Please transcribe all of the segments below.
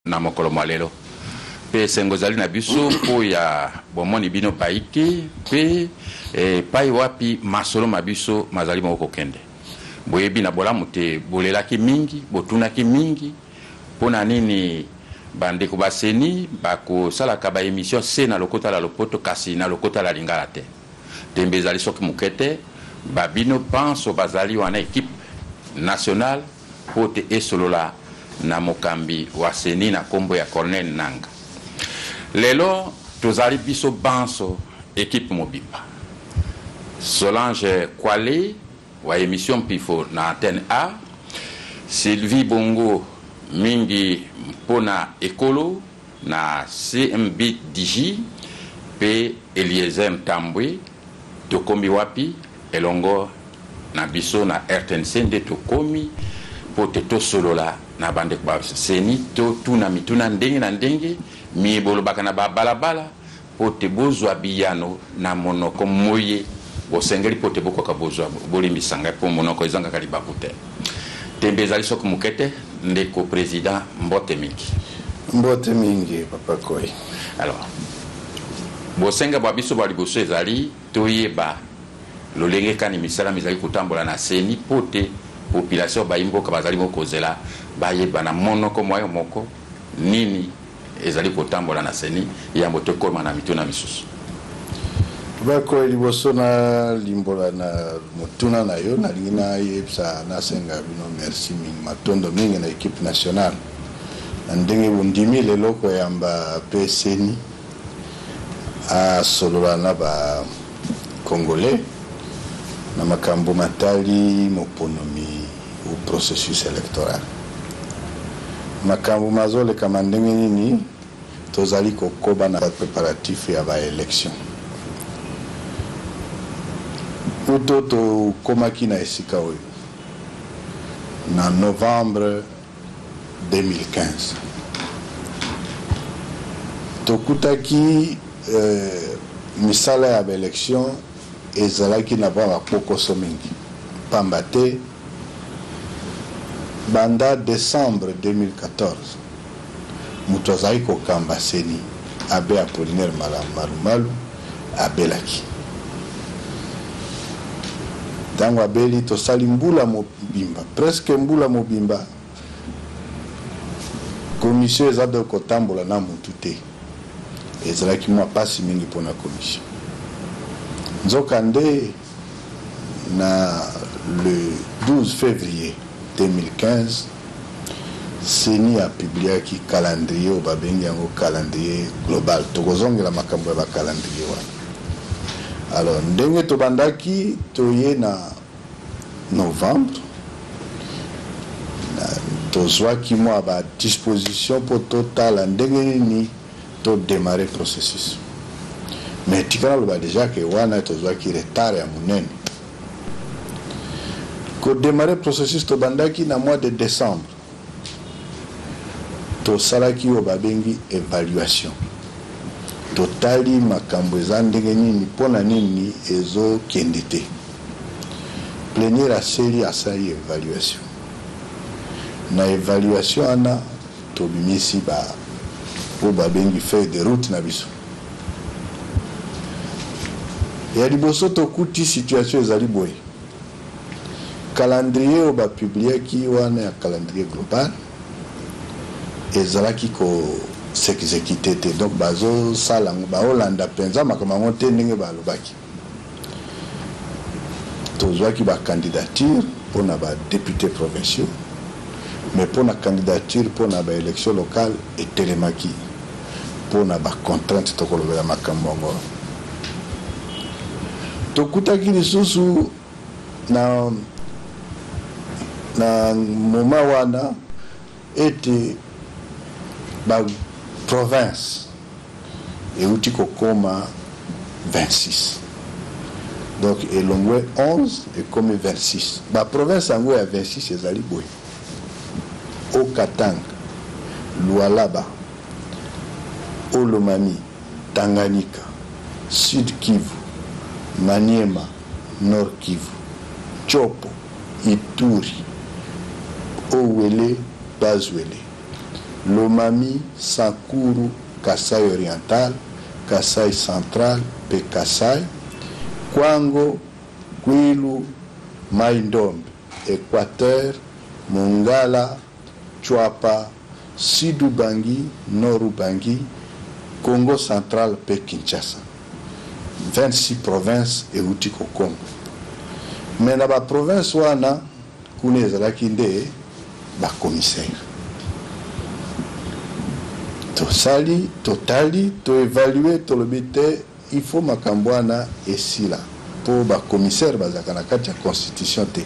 na mokolo malelo pe sengozali na biso po ya bomoni bino paike pe pai wapi masolo mabiso mazali moko kende boyebi na bolamu te bolelaki mingi botunaki mingi pona nini bandeko baseni bako salaka ba émission se na lokota la lopoto kasi na lokota la lingala te tembe ezali soki mukete babino penso bazali wana équipe nationale po te esolola na mokambi wa seni na kombo ya Corneille Nangaa. Lelo tozali biso banso équipe mobimba. Solange Kwale wa émission Pifo na antenne A, Sylvie Bongo mingi mpona ekolo na CMB Digi pe Eliezer Ntambwe tokomi wapi elongo na biso na RTNC nde tokomi po te tosolola na bande kwa seni to tuna mituna ndenge na ndenge mi bolobaka na balabala po te bozwa biyano na monoko moye bosengeli po te bokoka bozwa bolimbisanga po monoko ezanga kaliba kute tembe ezali soki mukete ndeko président Mbote mingi papa Koy. Alors bosenga babiso bali boso ezali toyeba lolenge kani misala mizali kutambola na seni po te population baimboka bazali mokozela bayeba na monoko moyo moko nini ezali kotambola na seni ya moto koma na mituna misusu bako liboso na limbola na motuna na yo na lingina yepsa na senga bino merci mingi matondo mingi na équipe nationale na ndenge bundimi leloko yamba PSN a solola na ba congolais na makambo matali moponomi au processus électoral makambo mazole kama ndenge nini tozali kokoba na préparatif ya ba élection utoto komaki na esika oyo na novembre 2015 tokutaki misala ya ba élection ezalaki na ba pokoso mingi pamba te banda décembre 2014 mutu azali kokamba seni abe Apollinaire Malumalu abelaki ntango abeli tosali mbula mobimba presque mbula mobimba commission ezali kotambola na mutu te ezalaki mwa pasi mingi mpona commission nzoka nde na le 12 février 2015 seni a publiaki calendrier o babengi yango calendrier global tokozongela makambo ya calendrier wana alors ndenge tobandaki toye na novembre tozwaki mwa ba disposition po totala ndenge nini to démarrer processus mais tikala loba déjà que wana tozwaki retard ya munene ko démarrer processus to bandaki na mois de décembre to salaki o babengi évaluation totali makambo eza ndenge nini pona nini ezo kendete plénière aseli asali évaluation na évaluation ana to bimisi ba o babengi feuille de route na biso ya liboso tokuti situation ezali boye calendrier o ba publiaki wana ya calendrier global ezalaki ko s'exécuter te donc bazo salango ba Hollanda penza makambo te ndenge balobaki tozwaki ba candidature pour na ba député provinciaux mais pour na candidature pour na ba élection locale et telemaki pour na ba contrainte to kolobela makambo ngo tokutaki lisusu na moma wana ete ba province euti kokoma 26 donc elongwe 11 et comme 26 ba province yango ya 26 ezali boye au Katanga Lualaba Olomami Tanganyika Sud Kivu Maniema Nord Kivu Chopo Ituri Owele Bazwele Lomami, Sankuru, Kasai oriental, Kasai central, pe Kasai, Kwango, Kwilu, Mai-Ndombe, Équateur, Mongala, Chouapa, Sud-Ubangi, Nord-Ubangi, Congo central, pe Kinshasa. 26 provinces et outils au Congo. Mais dans la province, on a un commissaire. To sali, totali, to évaluer, to le bité, il faut makambwana et si là. Pour le commissaire, bazaka na kati ya constitution te.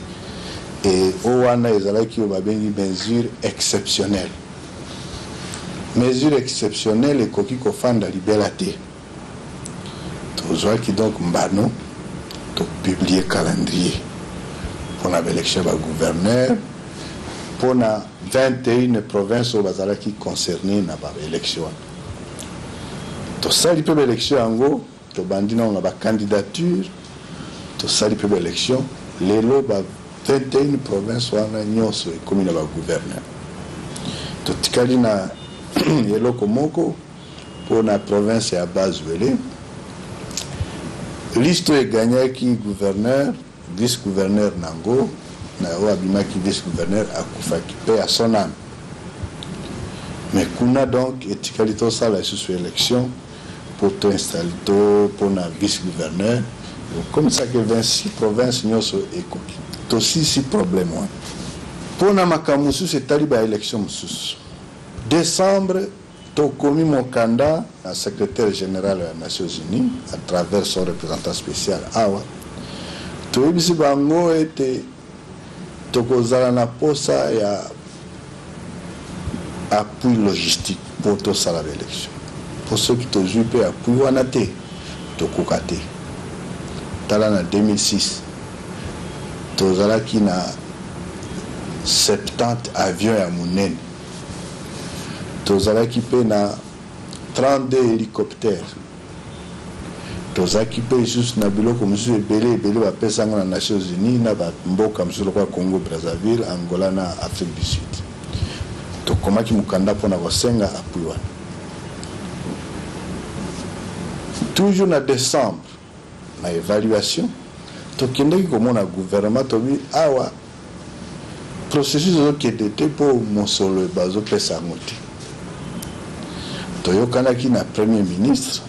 Et owana ezalaki obabengi mesure exceptionnelle. Mesure exceptionnelle et koki kofanda libela te. Tozwaki donc mbano to publier calendrier pour la élection du gouverneur pour la 21 provinces au bazalaki concerné na ba élection. To sali pe élection ango to bandina on ba candidature to sali pe élection lelo ba 21 provinces wana nyonso e commune ba gouverneur. To tikali na yelo komoko pour la province ya Bazuele. Liste est gagnée qui gouverneur, vice-gouverneur Nango, Naoabima qui vice-gouverneur Akufaki, paix à son âme. Mais Kuna donc, etikalité ça la sous élection pour t'installer pour la vice-gouverneur. Comme ça que 26 provinces n'y sont écoquées. C'est aussi 6 problèmes. Pour la Makamusu, c'est taliba élection sous. Décembre, j'ai commis mon candidat à secrétaire général des Nations Unies à travers son représentant spécial Awa. Tout ici bango était tokozala na posa ya appui logistique pour tout ça l'élection. Pour ceux qui te jouent peu appui wanate tokokate. Tala na 2006. Tozala ki na 70 avions à Mounene. Tozala équipé na 32 hélicoptères. Tozala équipé juste na biloko musu ebele ba pesa na Nations Unies na ba mboka musu kwa Congo Brazzaville, Angola na Afrique du Sud. To komaki mukanda pona kosenga appui wana. Toujours na décembre na évaluation to kendeki komona gouvernement to bi awa processus qui était pour mosolo bazo pesa ngoti. Toyokanaki na premier ministre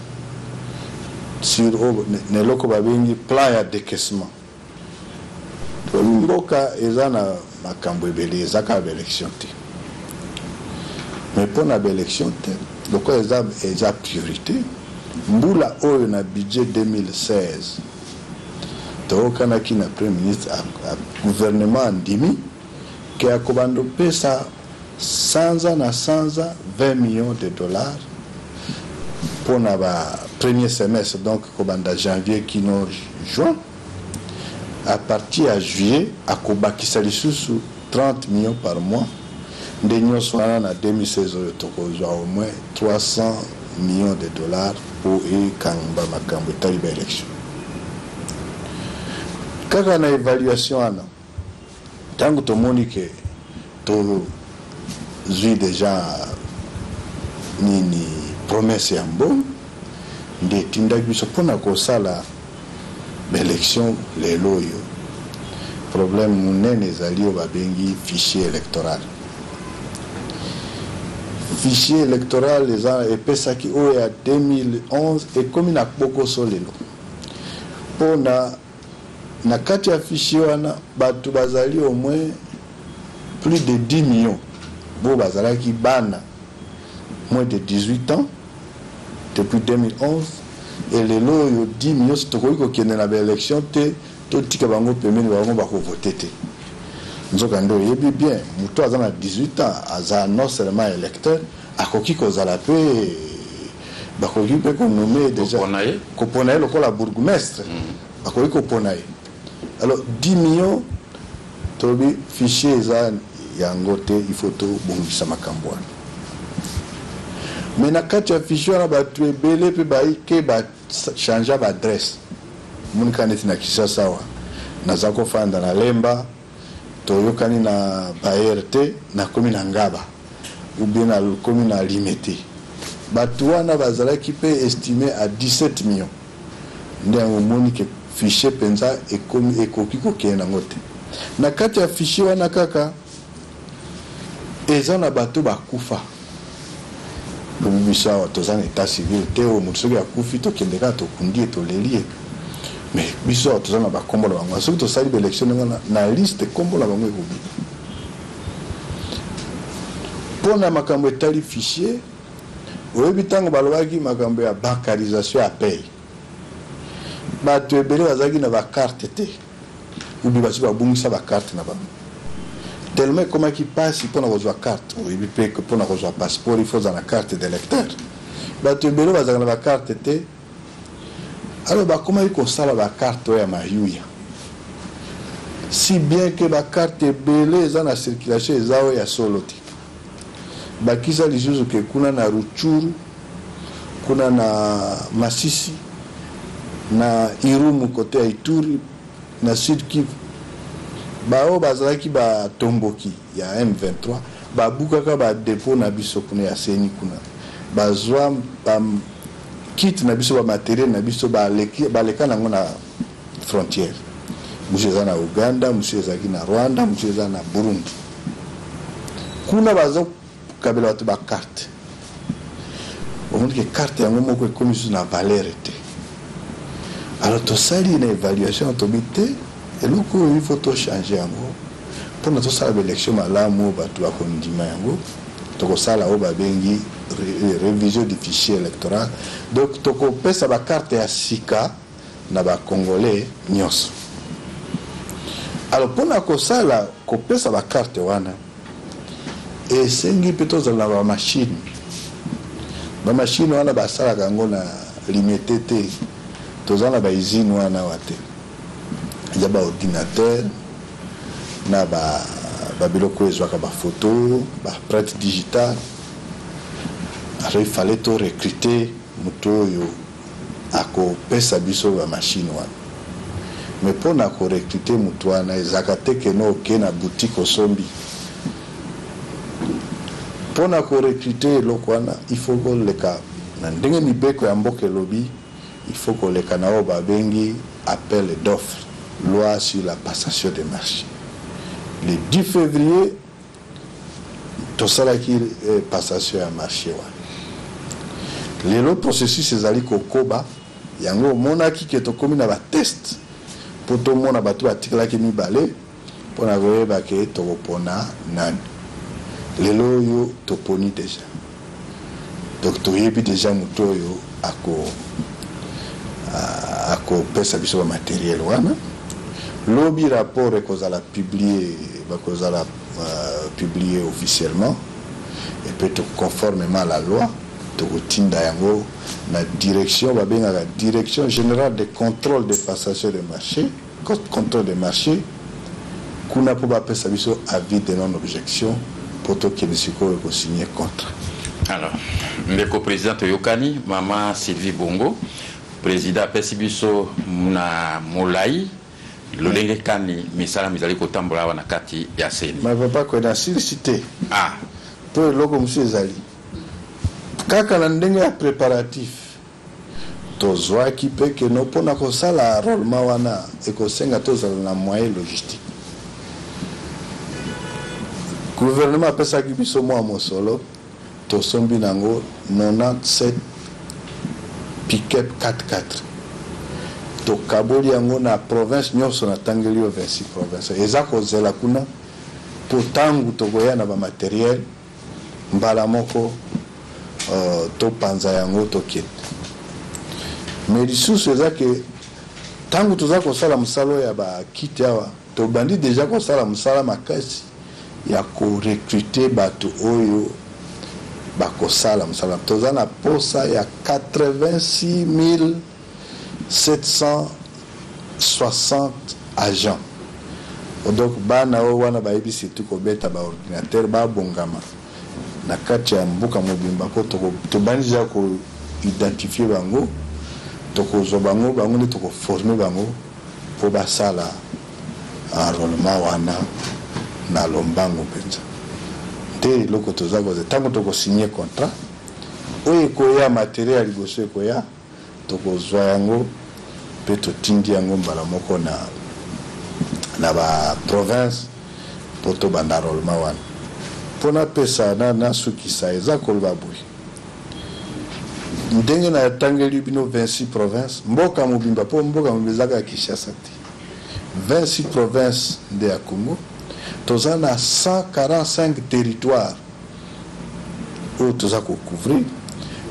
sur neloko babengi plan ya décaissement. Mboka eza na makambo ebele ezaka ba élection te. Mais pour la élection te loko eza priorité. Mbula oyo na budget 2016. Toyokanaki na premier ministre a gouvernement andimi qui a commandé pesa 20 millions de dollars pour le premier semestre, donc commanda janvier qui nous juin. À partir de juillet, à Kobakisa sous 30 millions par mois. Nous sommes en 2016 au moins 300 millions de dollars pour Kamba Makambo Taliba élection. Quand on a évaluation, tant que tout le monde que tout déjà ni promesse ya mbongo nde tindaki biso mpona kosala baélection lelo oyo problème monene ezali oyo babengi fichier électoral. Fichier électoral epesaki oyo ya 2011 ekomi na bokoso lelo mpona na kati ya fichier wana bato bazali au moins plus de 10 millions bo bazalaki bana moins de 18 ans depuis 2011 et les lots 10 millions tokoki kokende na baélection te totika bango pemeni bango bakovote te nzokande oyebi bien moto aza na 18 ans aza non seulement électeur akoki kozala pe bakoki pe konomé déjà kopona ye lokola bourgmestre bakoki kopona ye. Alors 10 millions tobi fichier eza yango te il faut to bongisa makambo wana. Mais na kati ya fichier wana bato ebele pe baike ba changer ba adresse muni kaneti na Kinshasa wa naza kofanda na Lemba toyokani na ba RT na komi na Ngaba ou bien na commune à limité bato wana bazalaki pe estimé à 17 millions nde omoni ke fichier penza ekoki kokende nango te na kati ya fichier wana kaka eza na bato bakufa biso awa toza na état civil te o moto soki akufi tokendeka tokundi etoleli mais biso awa toza na bakombo na bango soki tosali baélection ndenge na liste kombo na bango ekobima mpo na makambo etali fichier oyebi ntango balobaki makambo ya bancarisation ya paye bato ebele bazalaki na bakarte te ubi basi babungisa bakarte na bango tellement ekomaki mpasi mpona kozwa carte oyebi mpe mpona kozwa passeport ifo oza na carte d'électeur bato ebele bazalaka na bakarte te alors bakomaki kosala bakarte oyo ya mayuya si bien ke bakarte ebele eza na circulation eza oyo ya solo te bakisa lisusu ke kuna na Ruchuru kuna na Masisi na Irumu kote ya Ituri na Sud Kivu bao bazalaki batomboki ya M23 babukaka badepo na biso kuna ya seni kuna bazwa kit na biso bamateriel na biso baleka nango na frontière musu eza na Uganda musu ezalaki na Rwanda musu eza na Burundi kuna bazo kabela bato bakarte omoni ke carte yango moko ekomi susu na valeur te alors tosali na évaluation tobi te eloko oyo il faut tochange yango mpona tosala baélection malamu bato bakondima yango tokosala oyo babengi révision du fichier électoral donc tokopesa bakarte ya sika na bacongolais nyonso alors mpona kosala kopesa bakarte wana esengi mpe tozala na bamashine wana basalaka yango na limité te toza na bausine wana wa te eza baordinateur na babiloko oyo ezwaka bafoto baprete digital alors il fallait to recruter moto oyo akopesa biso bamashine wana mais mpona korecrute moto wana ezalaka te keno oke na boutique osombi mpona korecrute eloko wana il faut koleka na ndenge mibeko ya mboka elobi il faut koleka na oyo babengi appel d'offre loi sur la passation des marchés le 10 février tosalaki passation ya marché wana lelo processus ezali kokoba yango omonaki ke tokomi na batest mpo tomona bato batikalaki mibale mpona koyeba ke tokopona nani lelo oyo toponi deja donc toyebi deja moto oyo akopesa biso bamateriel wana lobi rapport ekozala publié officiellement et puis conformément à la loi tokotinda yango na direction babengaka direction générale de contrôle de passation de marché contrôle de marché kuna po bapesa biso avis de non objection po tokende sikoyo kosigner contrat. Alors ndeko président toyokani mama Sylvie Bongo président apesi biso na molai lolenge kani misala mizali kotambola wana kati ya seni ma papa ko na cité to loko monsieur ezali kaka na ndenge ya préparatif tozwaki pe ke no pona kosala rollement wana ekosenga tozala na moyen logistique gouvernement apesaki biso mwa mosolo tosombi nango 97 pick-up 4x4 tokaboli yango na province nyonso na tangeli yo 26 province eza kozela kuna po tangu tokoya na bamateriel mbala moko topanza yango tokende mais lisusu eza ke tangu toza kosala mosala ya bakite awa tobandi deja kosala mosala makasi ya korecrute bato oyo bakosala mosala toza na posa ya 86 760 agents donc bana oyo wana bayebi surtout kobeta baordinateur babongama na kati ya mbuka mobimba po tobandi deja koidentifie bango tokozwa bango nde tokoforme bango po basala enrôlement wana na lombango mpenza te loko toza koze tango toko signer contrat oyo ekoya matériel liboso ekoya tokozwa yango mpe totindi yango mbala moko na ba province mpo tobanda rolema wana mpona pesa na sukisa eza koloba boye ndenge na tangeli bino 26 province mboka mobimba mpo mboka mobimba ezaka ya Kinshasa te 26 province nde ya Congo toza na 145 territoire oyo toza kocouvrir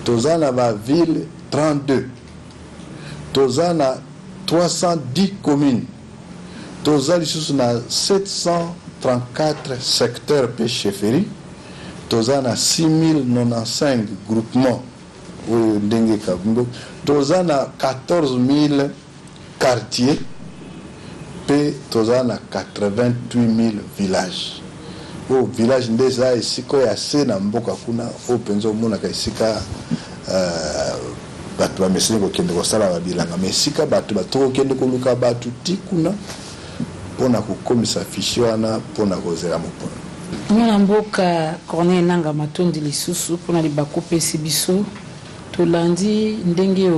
toza na baville 32 toza na 310 communes toza lisusu na 734 secteurs pe chefferie toza na 6095 groupements oyo ndenge kabumbo toza na 14000 quartiers pe toza na 88000 villages o village nde eza esika ya se na mboka kuna oyo mpenza omonaka esika bato bamesili kokende kosala babilanga ma esika bato batokokende koluka bato ti kuna mpona kokomisa fichier wana mpona kozela mopona mwana mboka Corneille Nangaa Matondi lisusu mpona libaku pesi biso tolandi ndenge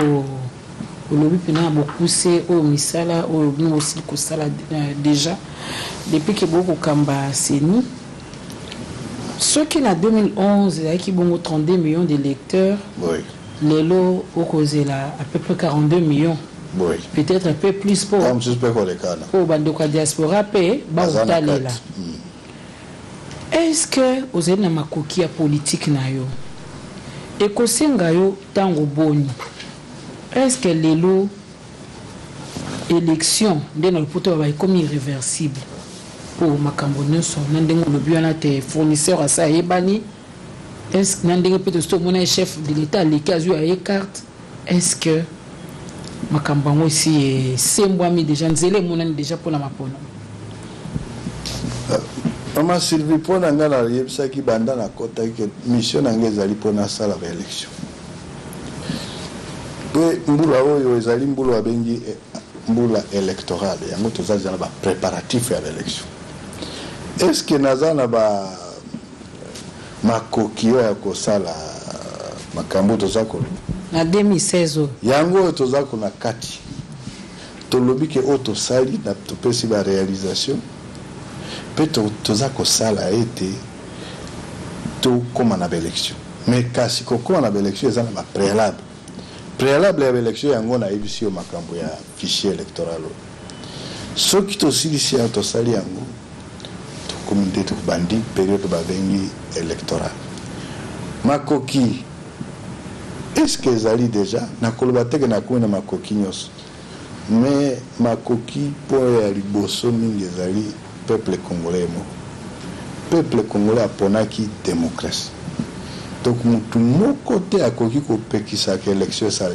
olobi mpena bokuse oyo misala oyo bino bosili kosala déjà depuis ke bokokamba seni soki na 2011 ezalaki bongo 32 millions de lecteurs oui. lelo okozela à peu près 42 millions oui. peut-être un peu plus pour bandeko ya diaspora mpe baotalela est-ce que ozali na makoki ya politique na yo ekosenga yo ntango boni est-ce que lelo élection nde na lopoto ba ekomi irréversible pour makambo nyonso na ndenge olobi wana te fournisseur asa yebani est-ce que na ndenge peut to mona chef de l'état aleki azwi aye carte est-ce que makambo yango esi esembwami déjà nzela emonani déjà mpona mapona mama Sylvie mpona nga nayebisaki banda nakotaki ke mission na nga ezali mpona asala baélection mpe mbula oyo ezali mbula babengi mbula électorale yango toza na bapréparatif ya baélection est-ce que naza na makoki oyo ya kosala makambo toza koloba na 2016 yango oyo toza kona kati tolobi ke oyo tosali na topesi baréalisation mpe toza kosala ete tokóma na baélection mais kasi kokóma na baélection eza na bapréalable préalable ya baélection yango nayebisi yo makambo ya fichier électoral oyo soki tosilisi yango tosali yango tokomi nde tobandi période babengi électoral makoki est-ce que ezali déjà nakoloba teke nakomi na makoki nyonso mais makoki mpo ya liboso mingi ezali peuple congolais moko peuple congolais aponaki démocratie donc mutu moko te akoki kopekisaka élection esala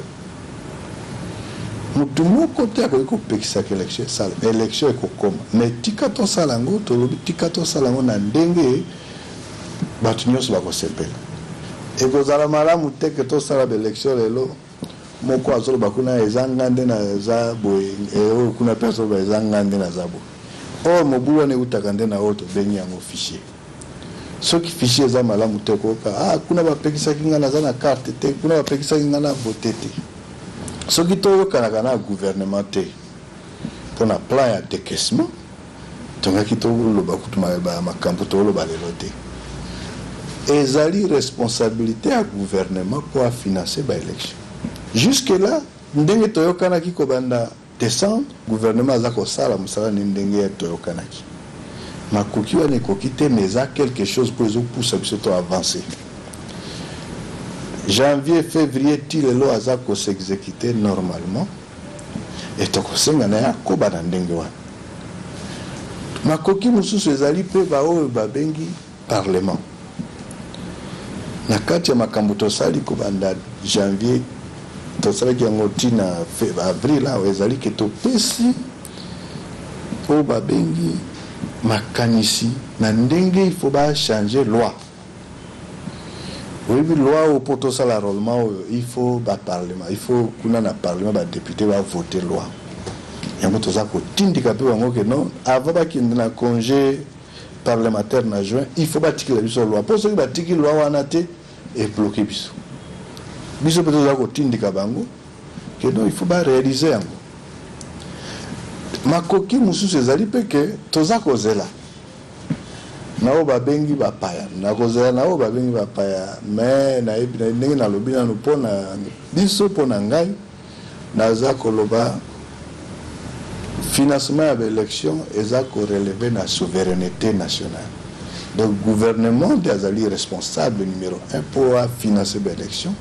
mutu moko te akoki kopekisaka élection esala élection ekokoma mais tika tosala yango tolobi tika tosala yango na ndenge bato nyonso bakosepela ekozala malamu te ke tosala baélection lelo moko azoloba kuna eza nga nde naza boye oyo kuna mpe azoloba eza nga nde naza boye oyo mobulu wana eutaka nde na oyo tobengi yango fichier soki fichier eza malamu te koyoka kuna bapekisaki nga naza na carte te kuna bapekisaki nga na vote te soki toyokanaka na gouvernement te mpona plan ya décaissement tongaki toloba kutu makambo toloba lelo te ezali responsabilité ya gouvernement pour financer baélection jusque là ndenge toyokanaki kobanda décembre gouvernement aza kosala mosala ni ndenge ya toyokanaki makoki wana ekoki te mais eza quelque chose mpo ezopusa biso to avancer janvier février ti lelo aza kosexécuter normalement et tokosenga na ye akoba na ndenge wana makoki mosusu ezali mpe baoyo babengi parlement na kati ya makambo tosali kobanda janvier tosalaki yango ntina avril awa ezali ke topesi oyo babengi makanisi na ndenge ifo bachange loi oyebi loi oyo mpo tosala rollement oyo ifo baparlement ifo kuna na parlement badepute bavote loi yango toza kotindika mpe bango ke non avant bakende na congé parlementaire na juin il faut batikila biso loi pour ceux qui batikila loi wana te et bloquer biso biso peut-être za kotindika bango que non il faut ba réaliser yango makoki mususu ezali pe que toza kozela nao babengi bapaya nakozela nao babengi bapaya mais na ndenge na lobi nanu mpona biso mpona ngai naza koloba financement de l'élection eza korelever na souveraineté nationale donc gouvernement azali responsable numéro 1 pour financer l'élection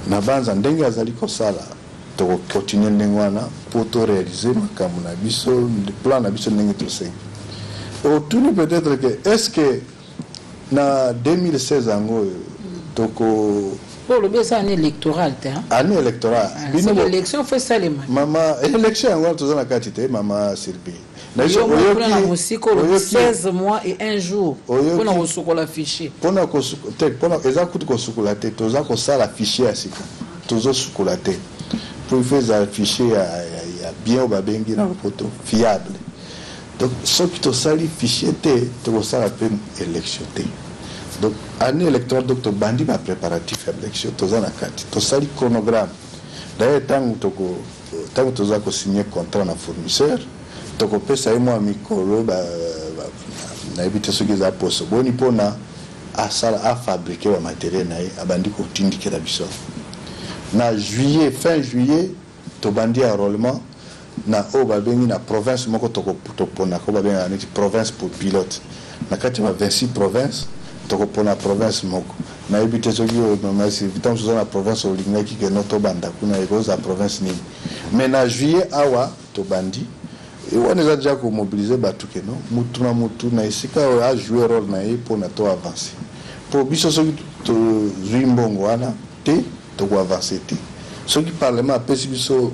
na banza ndenge azali kosala to continuer ndenge wana pour to réaliser makambo na biso plan na biso ndenge tosengi autour peut-être que est-ce que na 2016 ango toko pour le bien, c'est année électorale. Année électorale. C'est l'élection, fait ça les mains. Maman, élection, on va toujours la quantité, maman Sylvie. D'ailleurs, on a aussi 16 mois et un jour. On a reçu l'affiché. On a reçu la tête. On a reçu l'affiché à Sika. On a reçu la tête. Pour faire l'affiché, il y a bien au babengi dans le poteau, fiable. Donc, ceux qui ont sali fichier, on a reçu la peine élection. Donc, année électorale, donc, bandi ma préparatif à l'élection, tous en akati, tous sali chronogramme. D'ailleurs, tant que tu as signé contrat na fournisseur, tu as payé ça et moi micro, na évité ce qu'ils apposent. Bon, il faut na à fabriquer le matériel na a bandi ko tindike la biso. Na juillet, fin juillet, tu bandi enrôlement na obabengi na province moko to pona ko babenga na province pour pilote. Na kati ma 26 provinces pour la province moko na habité soki mama si vitam sur la province olingaki que notre banda kuna eko za province ni mais na juillet awa to bandi et on a déjà mobiliser batu que non mutu na isika a jouer rôle na e pour na to avancer pour biso soki to zimbongo wana te to ko avancer te soki parlement pesi biso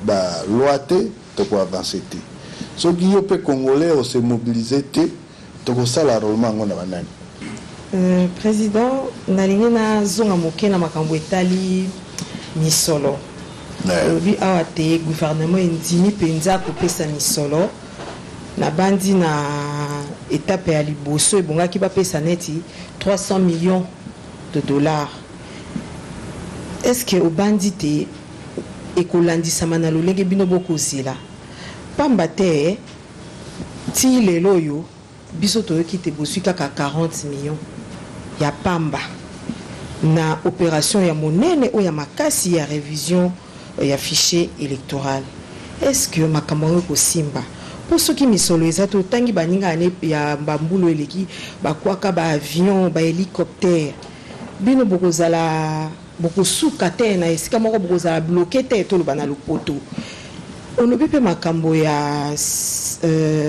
ba loi te to ko avancer te soki yo pe congolais o se mobiliser te to ko sala rôlement ngona banani. Président, nalingi na zonga moke na makambo etali misolo. Lobi awa te gouvernement indimi penza kopesa misolo na bandi na étape ya liboso ebongaki bapesa neti 300 millions de dollars. Est-ce que au bandi te ekolandisama na lolenge bino bokozela pamba te ti lelo yo biso toyoki te boswi kaka 40 millions ya pamba na opération ya monene o ya makasi ya révision ya fichier électoral. Est-ce que makambo ko simba pour ceux qui misolo ezato tangi baninga ne ya mbambulo eleki bakwaka ba avion ba hélicoptère bino bokozala bokosuka te na esika moko bokozala bloqué te to lobana lopoto olobi pe makambo ya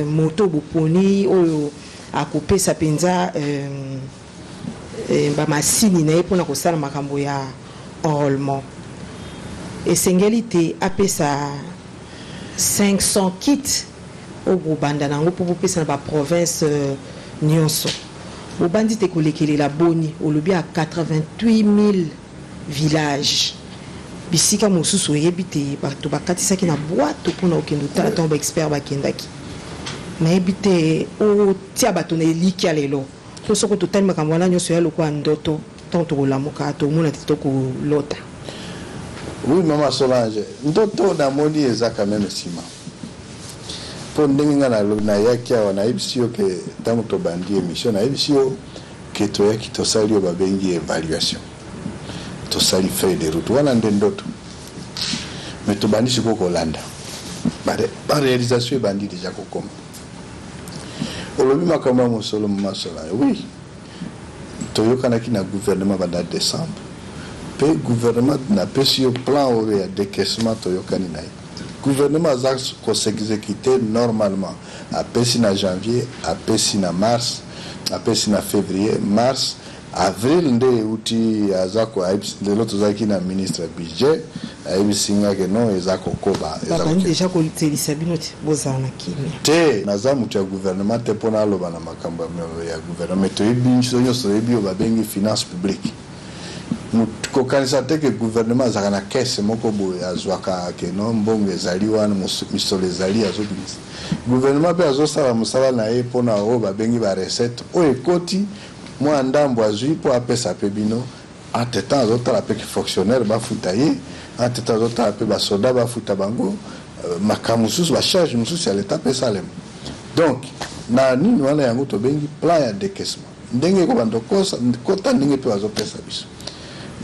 moto boponi oyo akopesa penza ba masini na epona kosala makambo ya enrôlement esengeli te apesa 500 kits au banda nango po pesa na ba province nyonso bobandi te kolekelela boni olobi a 88,000 villages bisika mosusu oyebi te bato bakatisaki na boîte mpona okende otala ntango baexpert bakendaki nayebi te otia bato na eliki ya lelo po soko totali makambo wana nyonso ya lokola ndoto ntango tokolamuka tomona te tokolota. Oui, maman Solange, ndoto namoni eza quand même sima po ndenge nga na yaki awa nayebi si yo ke ntango tobandi émission nayebi si yo ke toyaki tosali yo babengi évaluation tosali feuille de route wana nde ndoto mais tobandi siko kolanda ba réalisation ebandi déjà kokoma olobi makambo ya mosolo mama Solange oui toyokanaki na gouvernement banda décembre pe gouvernement na pesi plan oyo ya décaissement toyokani na ye gouvernement aza kosekizekite normalement apesi na janvier apesi na mars apesi na février mars avril nde uti aza ko lelo tozalaki na ministre budget ayebisinga ke non eza kokoba ezabandi déjà kolitelisa bino te bozala na kimia te naza mutu ya gouvernement te mpona aloba na makambo ya gouvernement toyebi nyonso nyonso toyebi oyo babengi finance publique kokanisa te que gouvernement azaka na caisse moko boye azwaka ke no mbongo ezali wana misolo ezali azobimisa gouvernement pe azosala mosala na ye mpona oyo babengi barecette oyo ekoti mwa ndambo azwi mpo apesa pe bino entre-temps azotala pe ke fonctionnaire bafuta ye entre-temps azotala pe basoda bafuta bango makambo mosusu bacharge mosusu ya leta apesa lemo donc na nini wana yango tobengi plan ya décaissement ndenge ekobanda kota ndenge mpe bazopesa biso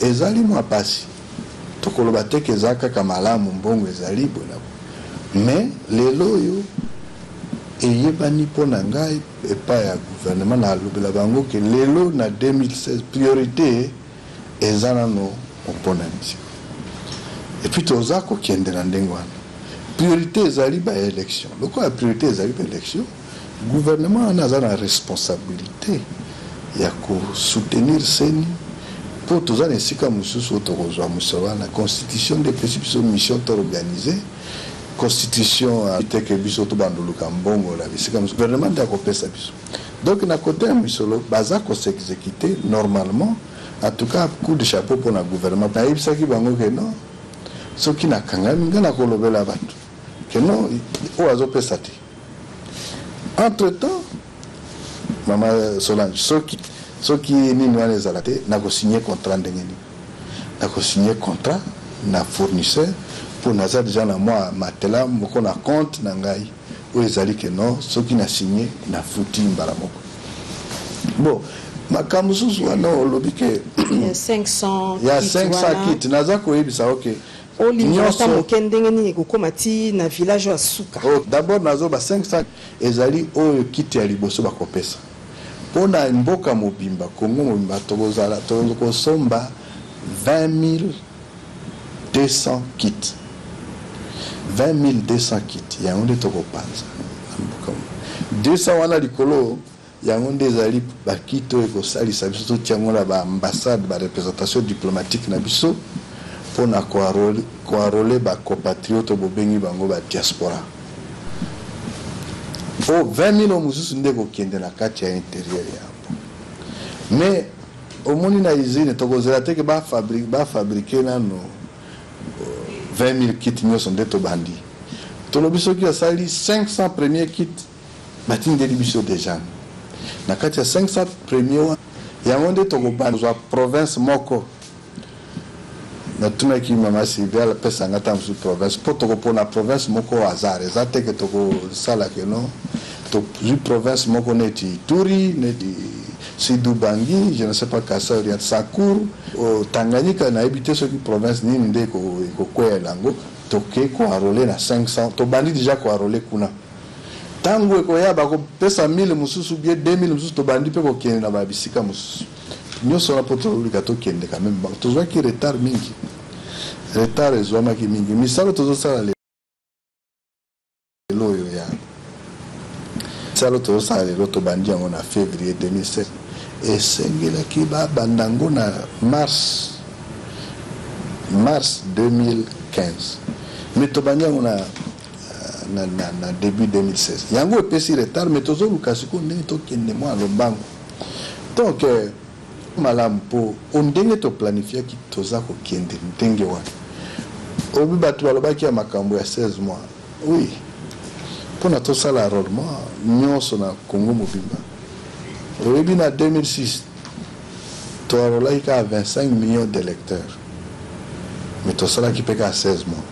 ezali mwa pasi tokoloba te ke eza kaka malamu mbongo ezali bona mais lelo oyo eyebani mpo na ngai epai ya gouvernement na alobela bango ke lelo na 2016 priorité eza nano mpo na mission epuis toza kokende na ndenge wana priorité ezali baélection lokola priorité ezali baélection gouvernement wana aza na responsabilité ya kosoutenir seni mpo toza na esika mosusu oyo tokozwa mosolo wana constitution de pesi biso mission toorganize constitution ateke biso tobandoluka mbongo na bisika mosusu gouvernement nde akopesa biso donc na kote ya misolo baza koseexécute normalement en tout cas coup de chapeau mpo na gouvernement nayebisaki bango ke non soki nakangami ngai nakolobela bato ke non oyo azopesa te entre temps mama Solange soki nini wana ezala te nakosigné contrat ndenge nini nakosigné contrat na fournisseur mpo naza deja na mwa matela moko na compte na ngai oyo ezali ke non soki nasigné nafuti mbala moko bon makambo mosusu wana olobi ke ya 500 kit naza koyebisa oke olinyosa moke ndenge nini kokoma ti na village ya suka d'abord nazoba 500 ezali oyo kiti ya liboso bakopesa mpona mboka mobimba kongo mobimba tokosomba 20,200 kit 20,200 kit yango nde tokopanza 200 wana likolo yango nde ezali bakiti oyo ekosalisa biso totiango na baambassade bareprésentation diplomatique na biso mpona koarole bacompatriote bobengi bango badiaspora o 20,000 mosusu nde kokende na kati ya intérieur yango mais omoni na usine tokozela teke bafabrike nano 20,000 kit nyonso nde tobandi tolobi soki asali 500 premier kit batindeli biso deja na kati ya 500 premier wana yango nde tokobandwa province moko natunaki mama Sylvia apesanga ta mosusu province mpo tokopona province moko hasard eza teke tokosala ke no tozwi province moko neti Ituri neti Sidubangi je ne sais pas Kasa Oriente Sakour Tanganyika nayebi te soki province nini nde ekokwea yango toke koarole na 500 tobandi deja koarole kuna ntango ekoya bakopesa 1000 mosusu bie 2000 mosusu tobandi mpe kokende na babisika mosusu nyonso wana mpo tolika tokende quand même tozwaki retard mingi retard ezwamaki mingi misalo tozosala lelo oyo ya misalo tozosala lelo tobandi yango na février 2007 esengelaki babandango na mars 2015 mais tobandi yango na début 2016 yango epesi retard mais tozoluka sikoyo ndenge tokende mwa lombango donc malamu mpo ondenge toplanifiaki toza kokende ndenge wana obi bato balobaki ya makambo ya 16 mois oui mpona tosala enrôlement nyonso na Congo mobimba oyebi na 2006 toarolaki ka 25 millions d'électeurs mais tosalaki mpe ka 16 mois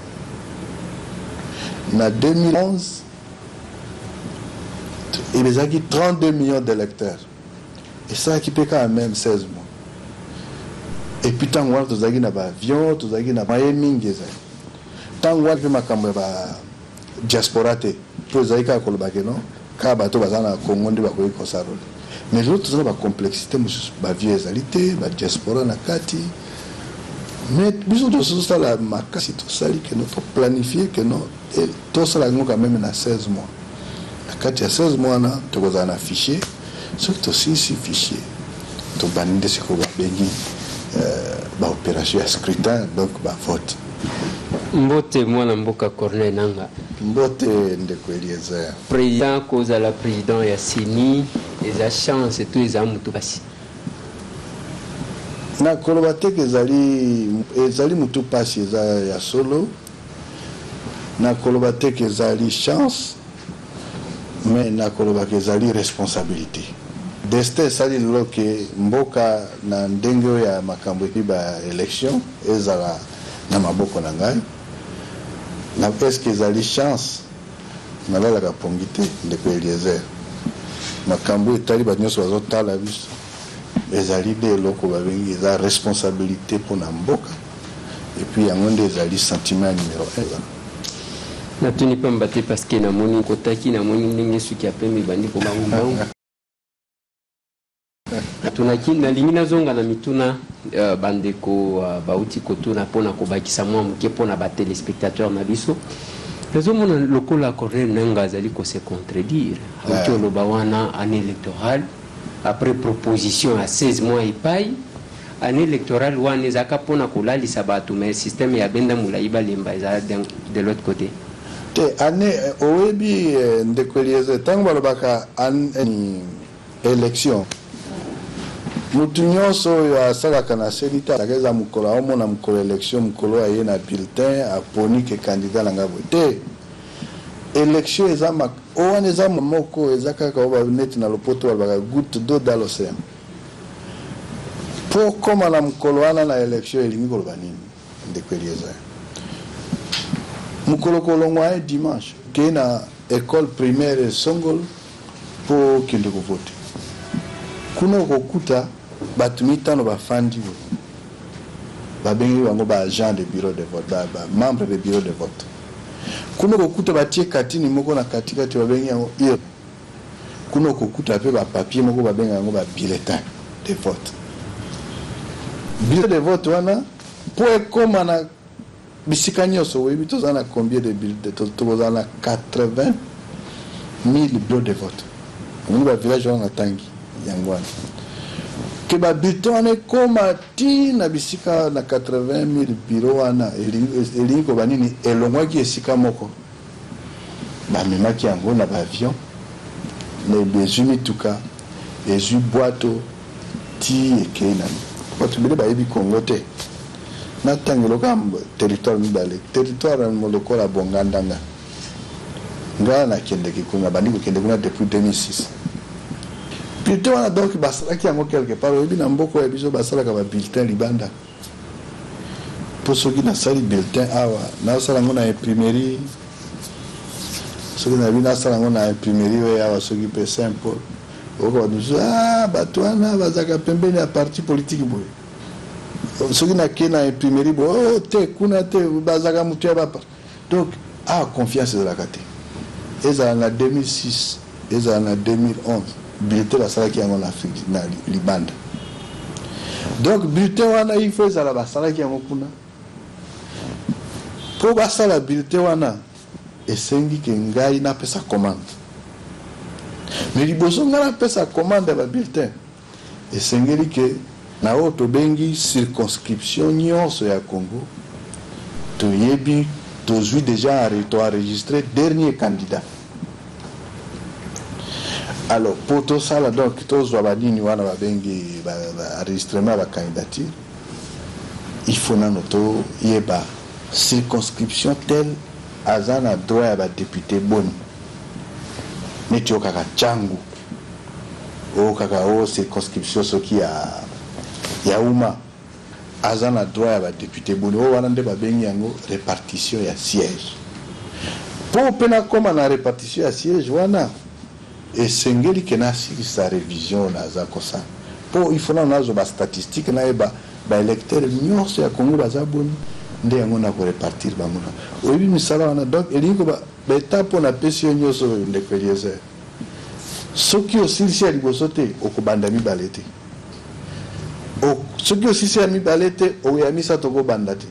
na 2011 ezalaki 32 millions d'électeurs esalaki mpe ka même 16 mois epuis ntango wana tozalaki na baavion tozalaki na maye mingi ezali ntango wana mpe makambo ya badiaspora te mpo ezalaki kaka kolobake no kaka bato baza na Congo nde bakoki kosarole mais lelo toza na bacomplexité mosusu bavie ezali te badiaspora na kati mais biso tosala makasi tosali keno toplanifie keno tosala yango quand même na 16 mois na kati ya 16 mois wana tokozala na fichier soki tosilisi fichier tobandi nde sikoyo babengi baopération ya scrutin donc bavote mbote mwana mboka Corneille Nangaa mbote ndeko Eliezer président kozala président ya CENI eza chance to eza mutu basi na koloba te ke ezali mutu pasi eza ya solo na koloba te ke ezali chance mais na koloba ke ezali responsabilité destin esali lelo ke mboka na ndenge oyo ya makambo epi ba élection ezala na maboko na ngai na eske ezali chance nalalaka pongi te ndeko Eliezer makambo etali bato nyonso bazotala biso ezali nde eloko babengi eza responsabilité mpona mboka epuis yango nde ezali sentiment numéro 1 natuni pamba te parce que namoni kotaki namoni ndenge suki ya pembe ebandi kobangumbangu tunaki nalingi nazonga na mituna bandeko bauti kotuna mpona kobakisa mwa moke mpona batelespectateur na biso nazomona lokola Corneille Nangaa azali kose contredire auti oloba wana année électorale après proposition à 16 mois epai année électorale wana ezaka mpona kolalisa bato mais système ya benda molai balemba eza de l'autre côté te année oyebi ndeko Eliezer ntango balobaka élection mutu nyonso oyo asalaka na senita azaka eza mokolo aomona mokolo élection mokolo aye na bulletin aponi ke candidat na ngai boye te élection eza wana eza moko eza kaka oyo neti na lopoto balobaka goutte d'eau dans l'océan mpo koma na mokolo wana na élection elingi koloba nini ndeko Eliezer mokolo kolongwa ye dimanche kei na école primaire Songolo mpo kende kovote kuna okokuta bato mitano bafandi babengi bango baagent de bureau de vote membre de bureau de vote kuna okokuta batie katini moko na katikati babengi yango ir kuna okokuta mpe bapapier moko babengi yango babulletin de vote bulletin de vote wana mpo ekoma na bisika nyonso oyebi toza na combien de bulletin toza na 80 000 bureau de vote omoni bavillage wana na tangi yango wana ke babulletin wana ekoma ti na bisika na 80 000 biro wana elingi koba nini elongwaki esika moko bamemaki yango na baavion ezwi mituka ezwi bwato ti ekei nani bato bele bayebi kongo te natangeloka territoire mibale territoire lokola bongandanga ngai nakendeki kuna bandi kokende kuna depuis 2006 bulletin wana donc basalaki yango quelque part oyebi na mboka ya biso basalaka babulletin libanda mpo soki nasali bulletin awa nasala yango na imprimerie soki nayebi nasala yango na imprimerie oyo awa soki mpe Saint Paul okoka bato mosusu bato wana bazalaka pembeni ya parti politique boye soki nakei na imprimerie boye te kuna te bazalaka motu ya bapa donc confiance ezalaka te ezala na 2006 ezala na 2011 bulletin basalaki yango na libanda donc bulletin wana il faut ezala basalaki yango kuna mpo basala bulletin wana esengi ke ngai napesa commande mais liboso ngai napesa commande ya babulletin esengeli ke na oyo tobengi circonscription nyonso ya Congo toyebi tozwi déjà toenregistré dernier candidat. Alors pour tout ça là donc tozwa banini wana babengi enregistrement ba candidature il faut nanoto yeba circonscription telle azana droit ya ba député boni neti okaka changu okaka o circonscription soki ya uma azana droit ya ba député boni o wana nde babengi yango répartition ya siège pour pena koma na répartition ya siège wana esengeli ke nasilisa révision naza kosa mpo il faut nazo bastatistique nayeba baélecteur nyonso ya Congo baza boni nde yango na korepartir bango na oyebi misala wana donc elingi koba baétape oyo napesi yo nyonso oyo ndeko Eliezer soki osilisi ya liboso te okobanda mibale te soki osilisi ya mibale te oya misato okobanda te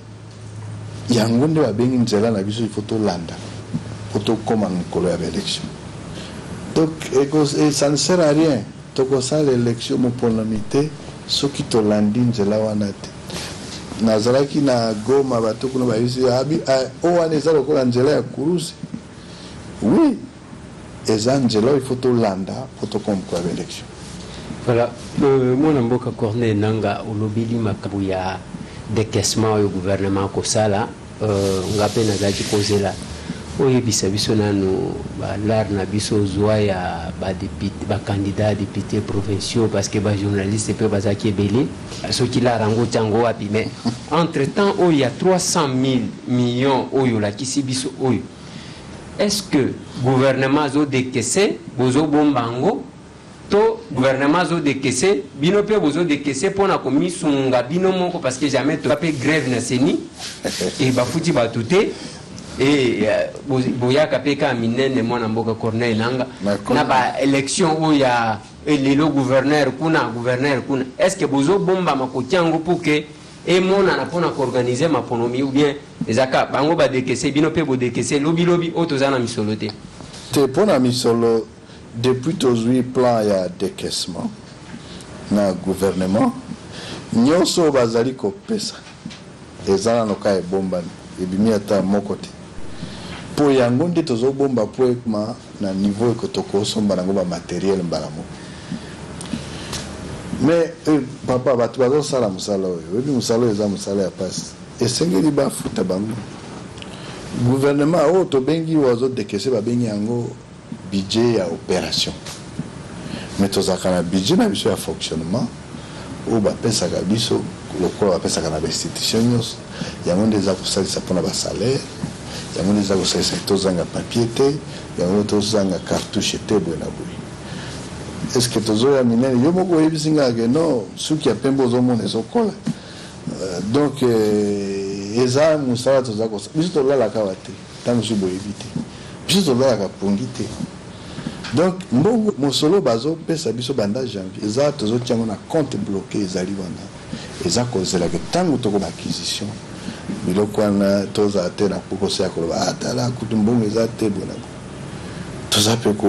yango nde babengi nzela na biso il faut tolanda po tokóma mikolo ya baélection. Donc, ça ne sert à rien. Donc, ça, l'élection, mon polonité, ce qui te landi, c'est là où on a été. Nazaraki na goma, bato, kuna baisi, o anezalo ko Angela ya kurusi. Oui, les Angela, il faut to landa, faut to comprendre l'élection. Voilà, mon amboka Corneille Nanga olobili makabu ya décaissement au gouvernement kosala ngape nazaki kozela oyo biso nanu lar na biso zwa ya ba candidat député provinciaux parce que ba journaliste peut bazaki ebele soki la rango tango wapi mais entre temps oyo il y a 300 000 millions oyo la kisi biso oyo est-ce que gouvernement zo décaissé bozo bombango to gouvernement zo décaissé bino pe bozo décaissé pona komi sunga bino moko parce que jamais to pe grève na seni et ba futi ba touté et boyaka pe ka minene mona mboka Corneille Nanga na ba élection où il y a le gouverneur kuna est-ce que bozo bomba makotiango pour que et mona na pona organiser ma ponomi ou bien ezaka bango ba décaissé bino pe bo décaissé lobi otozana misoloté te pona misolo. Depuis aujourd'hui, plan il y a décaissement na gouvernement. Nyonso bazali ko pesa. Ezana no ka bomba e bimi ata mokote. Po yango nde tozo bomba po ekma na niveau ekotoko somba nango ba matériel mbalamo. Mais papa batu bazo sala musala oyo. Ebi musala eza musala ya passe. Esengeli ba futa bango. Gouvernement o to bengi wazo décaisser ba bengi yango budget à opération. Mais tous les budget na biso ya fonctionnement ou ba pesa ka biso lokolo ba pesa ka na institution yango ndeza kosalisa pona ba salaire yango ndeza kosalisa tozanga papier te yango tozanga cartouche te bona boy. Est-ce que tozo ya minene yo moko yebisinga que non suki ya pembo zo mona ezokola donc eza musala tozako biso tolala ka wate tango so boy éviter biso tolala pongi te. Donc mbongo mosolo bazo pesa biso banda janvier eza tozo tiango na compte bloqué ezali wana eza kozela ke tango toko ba acquisition biloko wana toza te na poko se akoloba atala kutu mbongo eza te bona toza pe ko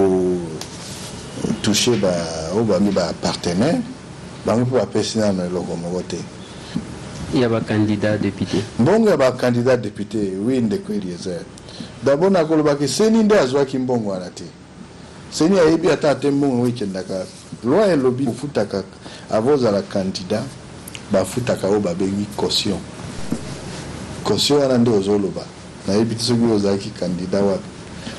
toucher ba oba mi ba partenaire bango po apesina na loko moko te. Il y a ba candidat député mbongo ya ba candidat député oui ndeko Eliezer d'abord na koloba ke seni nde azwaki mbongo wana te seni ayebi ata te mbongo wekendaka loi elobi kofutaka avozala candidat bafutaka oyo babengi caution wana nde ozoloba nayebi te soki ozalaki candidat wapi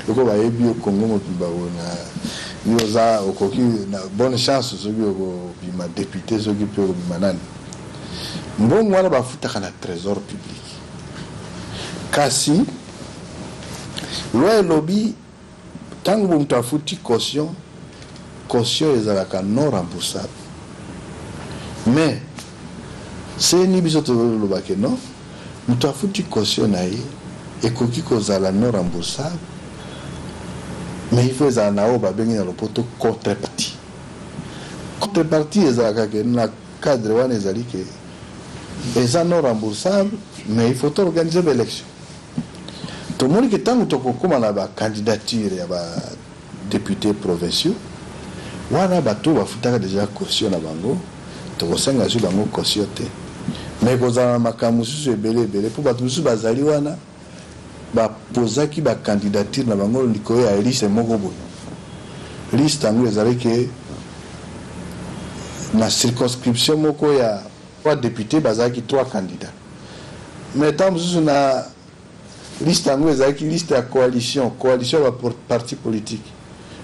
loko bayebi yo kongo mobimba na yo oza okoki na bonne chance soki okobima député soki mpe okobima nani mbongo wana bafutaka na trésor public kasi loi elobi tango moto afuti caution ezalaka non remboursable mais seni biso tolobake non moto afuti caution na ye ekoki kozala non remboursable mais il faut ezala na oyo babengi na lopoto contrepartie ezalaka ke na cadre wana ezali ke eza non remboursable mais il faut organiser l'élection. Tout le monde qui est tant que la candidature ya ba députés provinciaux wana bato bafutaka déjà caution na bango to kosenga zu bango caution te mais kozala makambo susu ebele po bato musu bazali wana ba posaki ba candidature na bango likolo ya liste moko boye liste yango ezali ke na circonscription moko ya 3 députés bazalaki 3 candidats mais tant musu na liste yango ezalaki liste ya coalition ya parti politique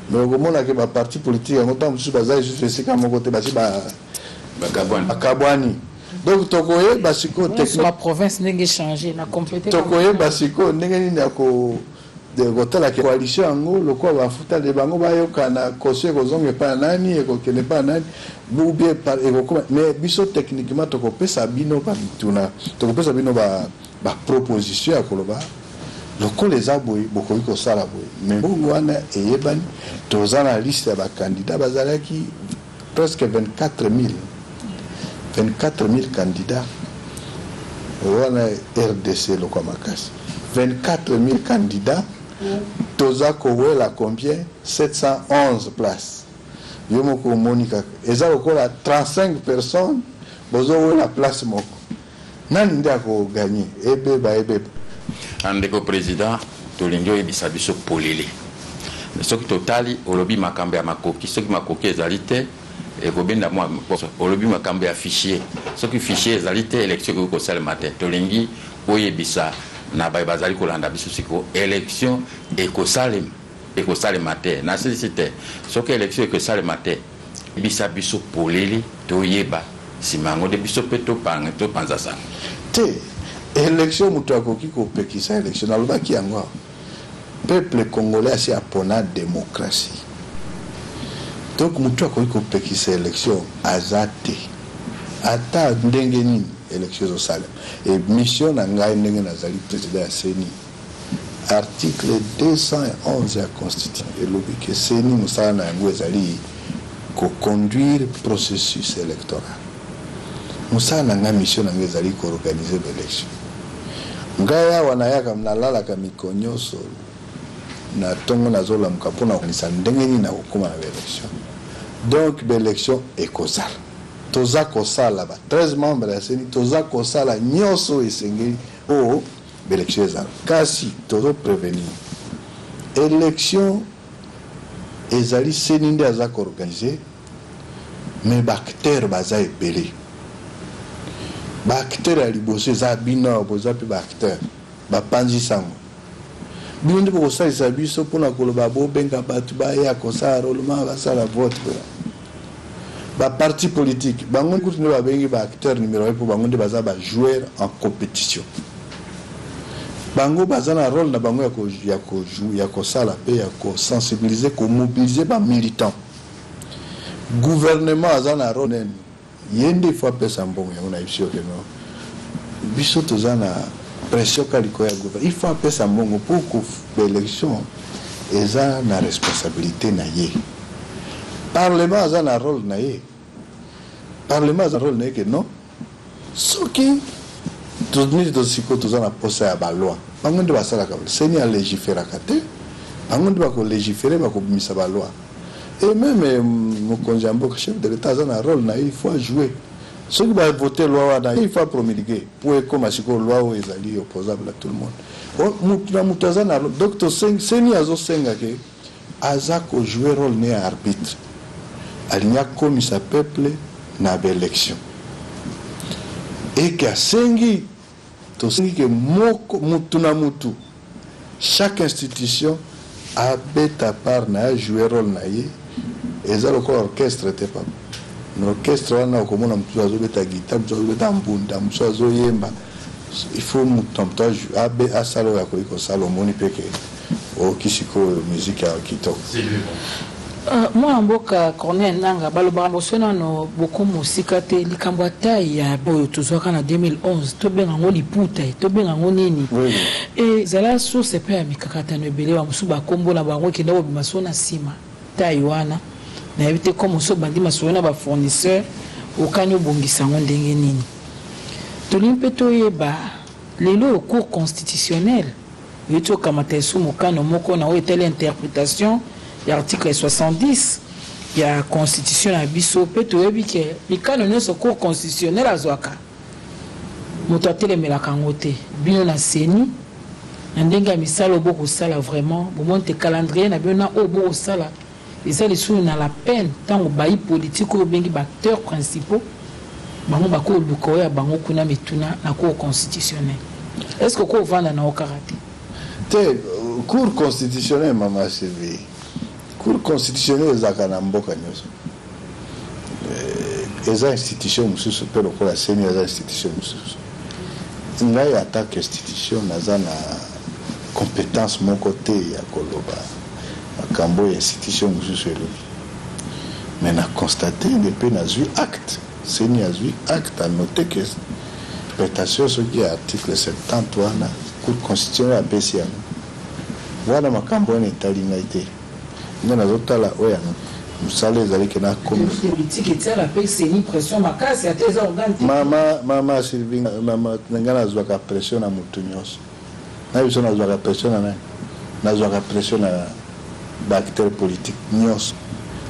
mais okomonaka baparti politique yango ntango mosusu bazali susu esika moko te basi bakabwani donc tokoyeba sikoyo province ndenge changé na complété tokoyeba sikoyo ndenge nini ya kotalaka coalition yango lokola bafutale bango bayokana caution ekozonga epai na nani ekokende epai na nani boubie ekokoma mais biso techniquement tokopesa bino bamituna tokopesa bino baproposition ya koloba lokola eza boye bokoki kosala boye mais bongo wana eyebani toza na liste ya bacandidat bazalaki presque 24 000 candidats wana RDC lokwa makasi 24 000 candidats toza kowela combien 711 places yo moko monika eza lokola 35 personnes bozowela place moko nani nde akoganye ebeba andeko président tolingi oyebisa biso polele soki totali olobi makambo ya makoki soki makoki ezali te et kobenda moi olobi makambo ya fichier soki fichier ezali te élection ko salema te tolingi oyebisa na bazali kolanda biso siko élection ekosalema te na sisi te soki élection ekosalema te bisa biso poleli toyeba simango de biso pe topanza sango te élection moto akoki kopekisa élection alobaki yango peuple congolais asi apona démocratie donc moto akoki kopekisa élection aza te ata ndenge nini élection ezosala et mission na ngai ndenge nazali président ya CENI article 211 ya constitution elobi ke CENI mosala na yango ezali koconduire processus électoral mosala na ngai mission na ngai ezali koorganiser baélection ngai awa nayaka nalalaka mikolo nyonso na ntongo nazolamuka mpona kokanisa ndenge nini nakokóma na baélection donc baélection ekozala toza kosala ba 13 membres ya CENI toza kosala nyonso esengeli o baélection ezala kasi tozo prévenir élection ezali CENI nde aza koorganiser mais baacteur baza ebele baacteur ya liboso eza bino boza mpe baacteur bapanzi sango bino nde bokosalisa biso mpona koloba bobenga bato baya kosala rolema basala vote baparti politique bango kutu nde babengi baacteur numéro 1 mpo bango nde baza bajoueur en compétition bango baza na rôle na bango ya kosala mpe ya kosensibiliser komobiliser bamilitant gouvernement aza na rôle nene ye nde fo apesa mbongo yango na biso keno biso toza na pression kaliko ya gouvernement il faut apesa mbongo mpo koélection eza na responsabilité na ye parlement aza na rôle na ye parlement aza na rôle na ye ke non soki tozonisi tosiko toza na posa ya baloi bango nde basalaka CENI alégiféraka te bango nde bakolégifére bakobimisa baloi et même mokonzi ya mboka chef de l'état aza na rôle na ye il faut jouer soki bavote loi wana il faut promulguer po ekoma sikoyo loi oyo ezali opposable à tout le monde mutu na mutu aza na donc CENI azosenga ke aza kojouer rôle ne ya arbitre alingi akomisa peuple na baélection eke asengi tosengi ke moko mutu na mutu chaque institution abeta part na ye jouer rôle na ye eza lokola orchestre te papa na orchestre wana okomona motu azobeta guitare motu azobeta mbunda motu azoyemba il faut motu asala oyo akoki kosala omoni mpeke oyoki sikoyo musike ya kitoko mwana mboka Corneille Nangaa balobaka boso nano boko mosika te likambo ya tai ya oyo tozwaka na 2011 tobenga yango liputa tobenga yango nini ezala source mpe ya mikakatano ebele bamosusu bakombola bango ekenda kobima so na nsima tai wana nayebi te ko mosusu bandi masolo na bafournisseur okani obongisa yango ndenge nini tolingi mpe toyeba lelo oyo cour constitutionnel oyeti okamata esu mokano moko na oyo etali interprétation ya article 70 ya constitution na biso pe toyebi ke mikano nyonso cour constitutionnel azwaka moto atelemelaka yango te bino na CENI na ndenge ya misala bokosala vraiment bomoni te calendrier na bino na oyo bokosala eza lisusu na la peine ntango bayi politique oyo bengi baacteurs principaux bango bakoluka oyo ya bango kuna mituna na cour constitutionnel est ce que kovanda na okaka te cour constitutionnel mama Sylvie cour constitutionnelle ezalaka na mboka nyonso eza institution mosusu mpe lokola CENI eza institution mosusu ngai atake institution naza na compétence moko te ya koloba makambo ya institution mosusu elobi mais na constate mpe nazwi acte CENI azwi acte anote ke interprétation soki ya article 70 wana cour constitutionnelle apesi yango wana makambo wana etali ngai te nga nazotala oyo mosala ezalaki na mama Sylvie nga nazwaka pression na motu nyonso na biso nazwaka pression na nani nazwaka pression na baacteur politique nyonso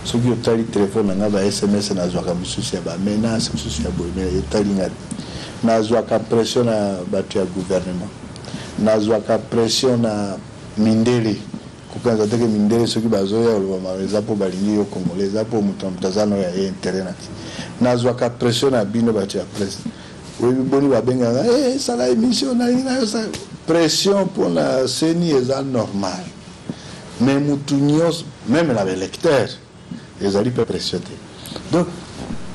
soki otali telefone na nga ba SMS nazwaka mosusu ya bamenace mosusu ya boyemela etali nga nazwaka pression na bato ya gouvernement nazwaka pression na mindele kokanza teke mindele soki bazoya olobama eza mpo balingi yo congolais eza mpo moto mutazano ya ye intérêt na ti nazwaka pression na bino bato ya presse oyebi boni babengaka esala émission nalingi nayo sa pression mpona seni eza normal mais mutu nyonso même na baélecteur ezali mpe pression te donc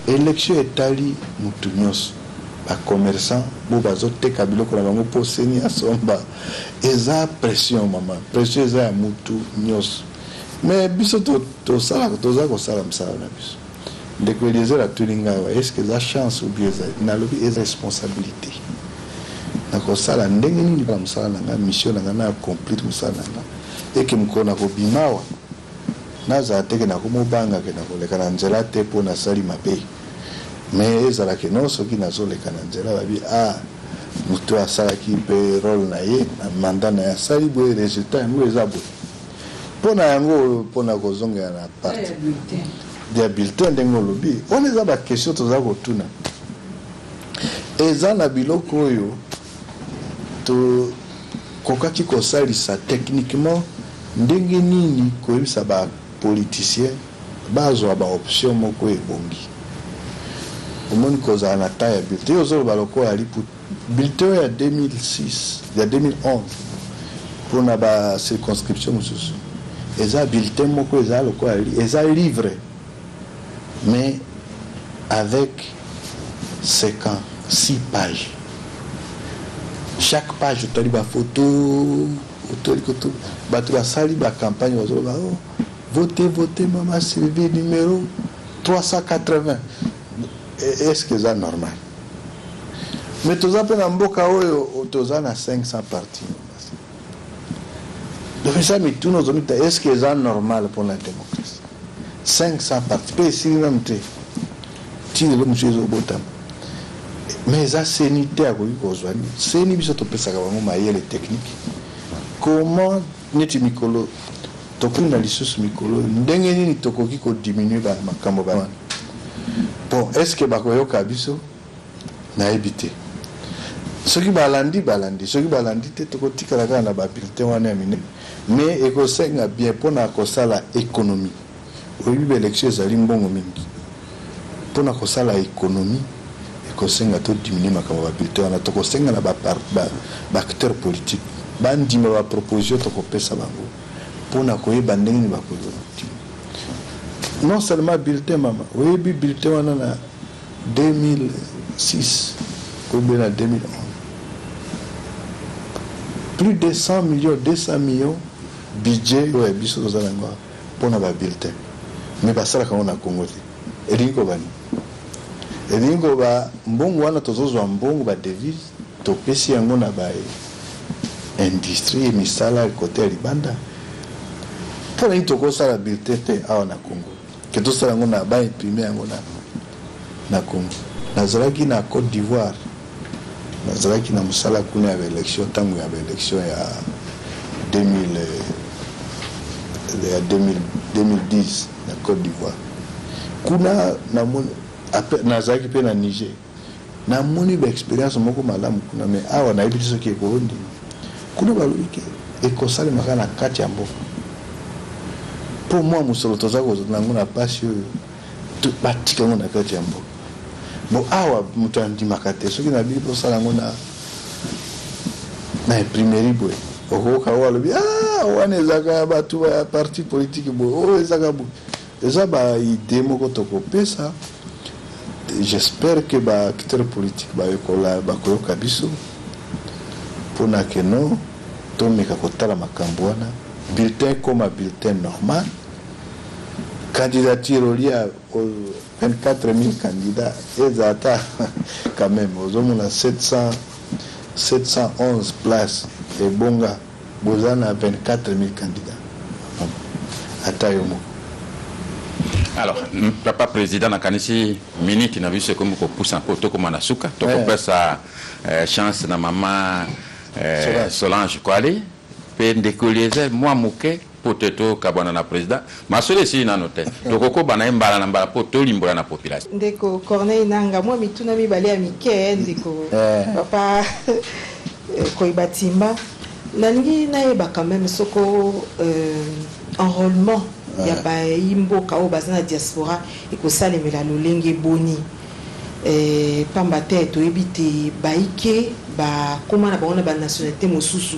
élection etali mutu nyonso bacommerçant bo bazoteka biloko na bango mpo seni asomba eza pression mama pression eza ya mutu nyonso mais biso tosalaka toza kosala mosala na biso ndeko eliezer atulinga awa estce eza chance ou bien eza nalobi eza responsabilité nakosala ndenge nini mpona mosala na nga mission na nga na accomplir mosala na nga eke mokolo nakobima awa nazala teke nakomobangake nakoleka na nzela te mpo nasali mabe mais ezalaki no soki nazoleka na nzela babi moto asalaki mpe role na ye na manda na ye asali boye résultat yango eza boye mpona yango mpona kozongela na parti ya bulletin ndenge olobi wana eza baquestion toza kotuna eza na biloko oyo tokokaki kosalisa techniquement ndenge nini koyebisa bapoliticien bazwa baoption moko ebongi omoni kozala na ta ya bulletin oyo ozoloba lokola alipu bulletin oyo ya 2006 ya 2011 mpona bacirconscription mosusu eza bulletin moko eza lokola eza livre mais avec 56 pages chaque page otali baphoto otali koto bato basali bacampagne bazoloba vote mama Sylvie numéro 380 est-ce que eza normal mais toza mpe na mboka oyo toza na 500 parti donc eza mituna ozomita est-ce que eza normal pour la démocratie 500 parti mpe esili même te ti lelo mosu ezobotama mais eza seni te akoki kozwa nini seni biso topesaka bango mayele technique comment neti mikolo tokoki na lisusu mikolo ndenge nini tokoki kodiminue makambo wana bon est-ce que bakoyoka biso nayebi te soki balandi soki balandi te tokotikala kaka na babulletin wana ya minene mais ekosenga bien mpona kosala économie oyebi baélection ezali mbongo mingi mpona kosala économie ekosenga todiminue makambo babulletin wana tokosenga na baacteur politique bandima baproposition tokopesa bango mpona koyeba ndenge nini bakoyeba non seulement bulletin mama oyebi bulletin wana na 2006 koyebe na 2011 plus de 100 millions 200 millions budget oyo ya biso toza nango mpona babulletin mais basalaka yango na Congo te elingi kobani elingi koba mbongo wana tozozwa mbongo badevise topesi yango na baindustrie misala kote ya libanda mpona nini tokosala bulletin te awa na Congo ke tosala yango na baimprime yango na Congo nazalaki na Côte d'Ivoire nazalaki na mosala kuna ya baélection ntango ya baélection ya 2010 na Côte d'Ivoire kuna nazalaki mpe na Niger namoni baexpérience moko malamu kuna mais awa nayebi te soki ekondi kuna balobi ke ekosalemaka na kati ya mboka mpo mwa mosolo toza kozala yango na pasi oyo batika yango na kati ya mboka bon awa moto andimaka te soki nabili posala yango na imprimerie boye okoka oyo alobi wana ezaka ya bato ya parti politique boye oyo ezaka boye eza baide moko tokopesa j'espère que baacteur politique bakoyoka biso mpona keno tomeka kotala makambo wana bulletin comme bulletin normal candidature olia 24 000 candidats ezata quand même ozomona 711 places ebonga boza na 24 000 candidats ata yo moko. Alors, papa président nakanisi minute na biso comme ko pousse un peu to comme na suka to ko pesa chance na mama Solange Kwali pe ndekolieze moi muke poteto kabana na président masole si na note to ko bana mbala na mbala poto limbola na population ndeko Corneille Nanga moi mituna mibale ya mike ndeko papa koibatimba nalingi nayeba quand même soko enrôlement ya baimboka oyo baza na diaspora ekosalemela lolenge boni pamba te toyebi te baike bakóma na bango na banationalité mosusu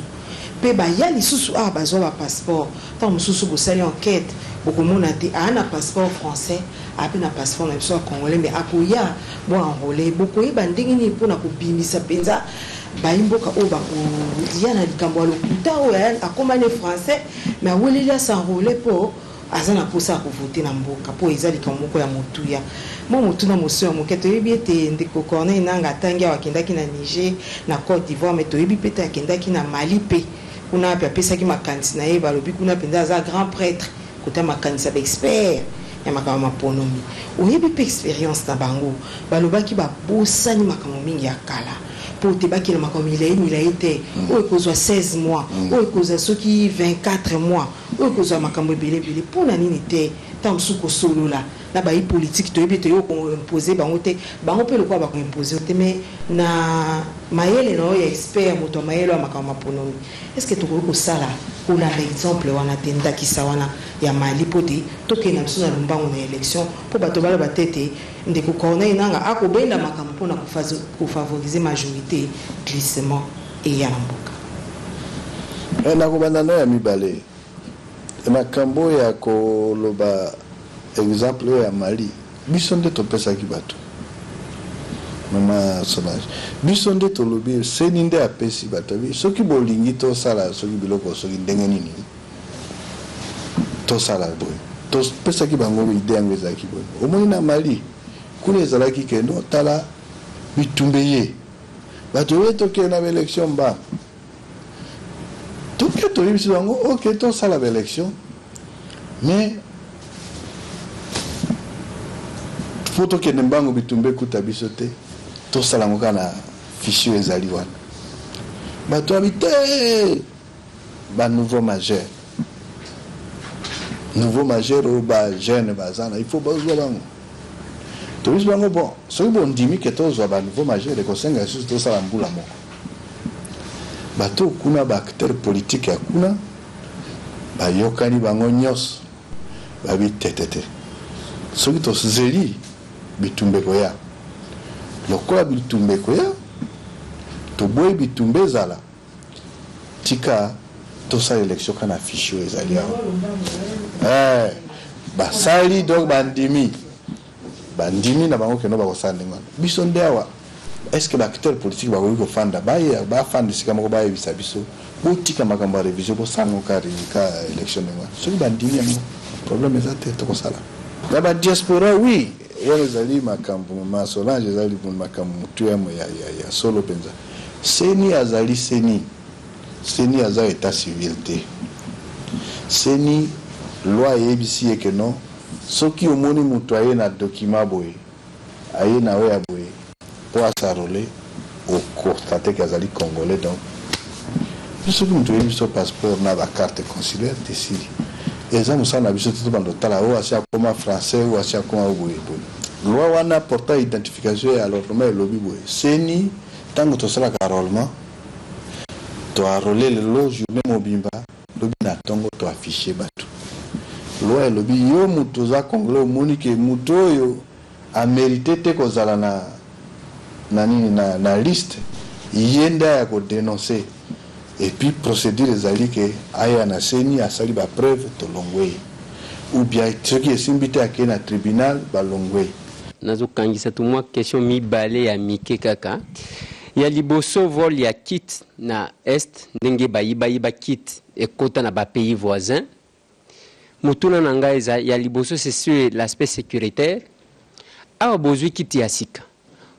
mpe baya lisusu awa bazwa bapasseport ntango mosusu bosali enquête bokomona te aa na passeport français ape na passeport na biso ya congolais mais akoya bo enrôle bokoyeba ndenge nini mpona kobimisa mpenza baimboka oyo bakoya na likambo ya lokuta oyo akóma ne français mais aweleli asenrôle mpo aza na posa ya kovote na mboka mpo eza likambo moko ya motuya mo motuna moso ya moke toyebi ete ndeko Corneille Nangaa atangi awa akendaki na Niger na Côte d'Ivoire mais toyebi mpe te akendaki na Mali mpe kuna ape apesaki makanisi na ye balobi kuna mpenza aza grand prêtre kota makanisi ya baexpert ya makambo maponomi oyebi mpe expérience na bango balobaki babosani makambo mingi ya kala mpo te bakela makambo milai te oyo ekozwa 16 mois oyo ekozwa soki 24 mois oyo ekozwa makambo ebelebele mpona nini te ntango mosusu kosolola na bayi politike toyebi te yo koimpose bango te bango mpe lokola bakoimpose te me na mayele na oyo ya expert moto ya mayele ya makambo maponomi estce tokoki kosala kolanda exemple wana te ndakisa wana ya Mali mpo te tokende na biso na lombango na élection mpo bato baloba te te ndeko Corneille Nangaa akobenda makambo mpona kofavorize majorité glissement eya na mboka nakobanda no ya mibale makambo ya koloba exemple oyo ya Mali biso nde topesaki bato mama Solange biso nde tolobi seni nde apesi bato soki bolingi tosala soki biloko soki ndenge nini tosala boye topesaki bango ide yango ezalaki boye omoni na Mali kuna ezalaki kende otala bitumbe ye bato oyo tokende na baélection mba toke toyebisi bango ok tosala baélection mais fo tokende mbango bitumbe kuta biso te tosala ngo kana fichier ezali wana bato abi te nouveau majeur oyo jeune bazana il faut bazwa bango tobisi bango bon soki bondimi ke tozwa nouveau majeur ekosenga lisusu tosala mbula moko bato kuna baacteur politique ya kuna bayokani bango nyonso babi tetete soki tozeli bitumbe koya lokola bitumbe koya toboyi bitumbe ezala tika tosala élection kana fichier ezali awa basali donc bandimi na bango keno bakosala ndenge wana biso nde awa est-ce que baacteur politique bakoki kofanda bafanda esika moko bayebisa biso botika makambo ya révision bosango ka élection ndenge wana soki bandimi yango problème eza te tokosala na badiaspora oui wana ezali makambo mama Solange ezali makambo motu ya solo mpenza seni azali seni aza état civil te seni loi eyebisi ye ke non soki omoni moto aye na document boye aye na oyo ya boye mpo asarole okonstate ke azali congolais donc soki moto oyebi biso passeport na bacarte consulaire tesili eza mosala na biso te tobanda otala oyo asi akoma français oyo asi akoma boye loi wana porta identification ya enrôlement elobi boye seni ntango tosalaka enrôlement toarole lelo journée mobimba lobi na ntongo toaffiche bato loi elobi yo moto oza congolais omoni ke moto oyo amérité te kozala na liste ye nde aya kodénonce et puis procédure ezali ke aya na seni asali bapreuve tolongwe ye ou bien soki esimbi te akei na tribunal balongwe ye nazokangisa tumwa question mibale ya mike kaka ya liboso vol ya kit na est ndenge bayiba kit ekota na bapays voisins mutuna na ngai eza ya liboso c'est sur l'aspect sécuritaire awa bozwi kit ya sika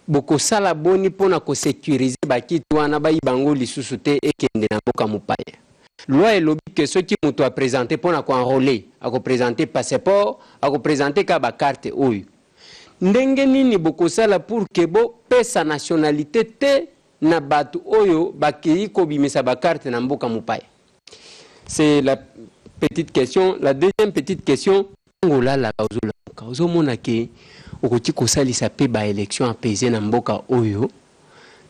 bokosala boni mpona kosécurize bakiti wana bayibango lisusu te ekende na mboka mopaya loi elobi ke soki moto apresente mpona koenrôle akopresente passeport akopresente ka bakarte oyo ndenge nini bokosala pour ke bopesa nationalité te na bato oyo bakei kobimisa bakarte na mboka mopaya. C'est la petite question. La deuxième petite question, ngolala ozolamuka ozomona ke okoti kosalisa pe ba élection apaisée na mboka oyo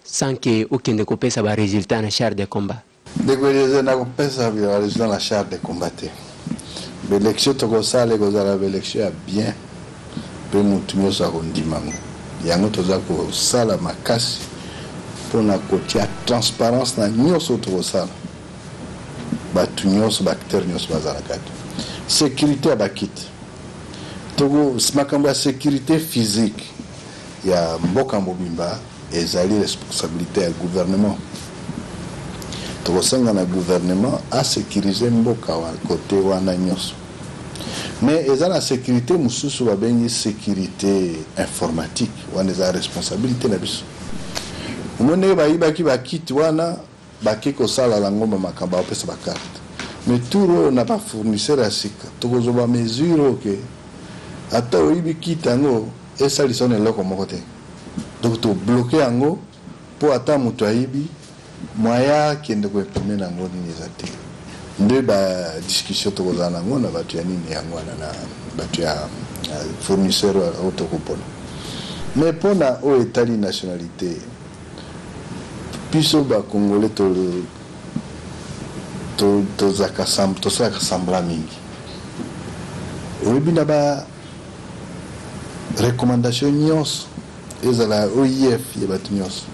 sans que okende kopesa ba résultat na char de combat. dans la charte des combattants. L'élection ça les l'élection bien pe mutu nyoso akondimango yango toza kosala makasi mpona kotia transparence na nyonso tokosala bato nyonso baacteur nyonso baza na kati sécurité ya bakiti toko makambo ya sécurité physique ya mboka mobimba ezali responsabilité ya gouvernement tokosenga na gouvernement asécuriser mboka wa kote wana nyonso mais eza na sécurité mosusu babengi sécurité informatique wana eza responsabilité na biso omoni bayibaki bakiti wana bake kosala lango makambo apesa bakarte mais turo na bafournisseur ya sika tokozwa mesure oke ata oyibi kiti yango esalisa na eloko moko te donc tobloke yango mpo ata moto ayibi moya kende koimprime nango nini eza te nde badiscussion tokozala nango na bato ya nini yango wana na bato ya fournisseur oyo tokopona mais mpona oyo etali nationalité biso bakongole tosalaka sambla mingi oyebi na barecommandation nyonso ezala oif ya bato nyonso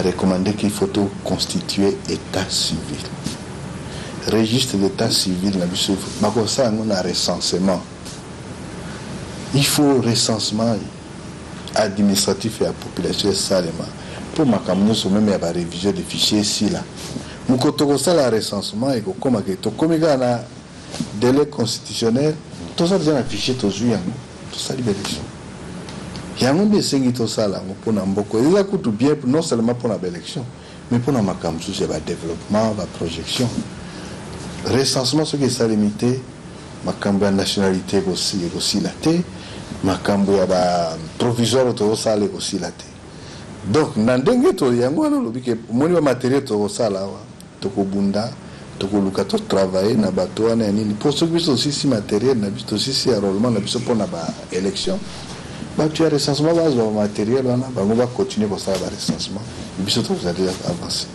recommandé qu'il faut constituer état civil. Registre d'état civil, na recensement. Il faut recensement administratif et la population salement. Pour ma camion, même la révision des fichiers ici là. Nous avons la recensement et comme il y a un délai constitutionnel, tout ça déjà un fichier tout ça libération. yango nde esengi tosala yango mpona mboko eza kutu bien non seulement mpona baélection mais mpona makambo mosusu ya badéveloppement baprojection recensement soki esalemi te makambo ya nationalité ekosila te makambo ya baprovisoire tokosala ekosila te donc na ndenge yango wana olobi ke omoni bamateriel tokosala awa tokobunda tokoluka totravaille na bato wana ya nini mpo soki biso tosisi materiel na biso tosisi enrôlement na biso mpona baélection tu as recensement base au matériel on va continuer comme ça le recensement biso to vous allez avancer.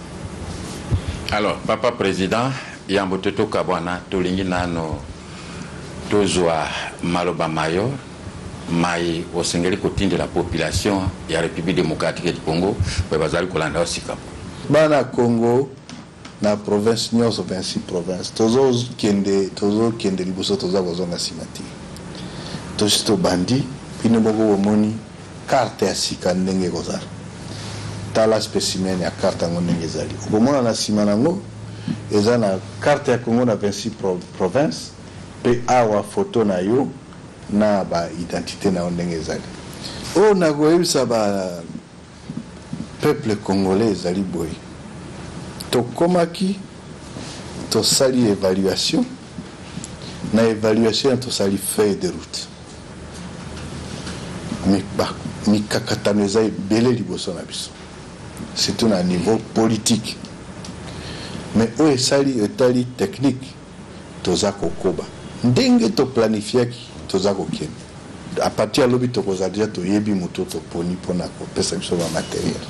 Alors papa président yamboteto kabwana tolingi nano tozwa maloba mayo mai osengeli kotinde la population ya République démocratique du Congo pe bazali kolanda osika bana Congo na province nyonso 26 province tozo kende liboso toza kozonga simati to bandi pino boko omoni carte ya sika ndenge kozala tala spécimen ya carte yango ndenge ezali okomona na nsima nango eza na carte ya Congo na 26 province pe awa photo na yo na baidentité na yo ndenge ezali oyo nakoyebisa peuple congolais ezali boye tokomaki tosali évaluation na évaluation tosali feuille de route mikakatano eza ebele liboso na biso surtout na niveau politique mais oyo etali technique toza kokoba ndenge toplanifiaki toza kokende à partir ya lobi tokozala deja toyebi moto toponi mpona kopesa biso bamateriel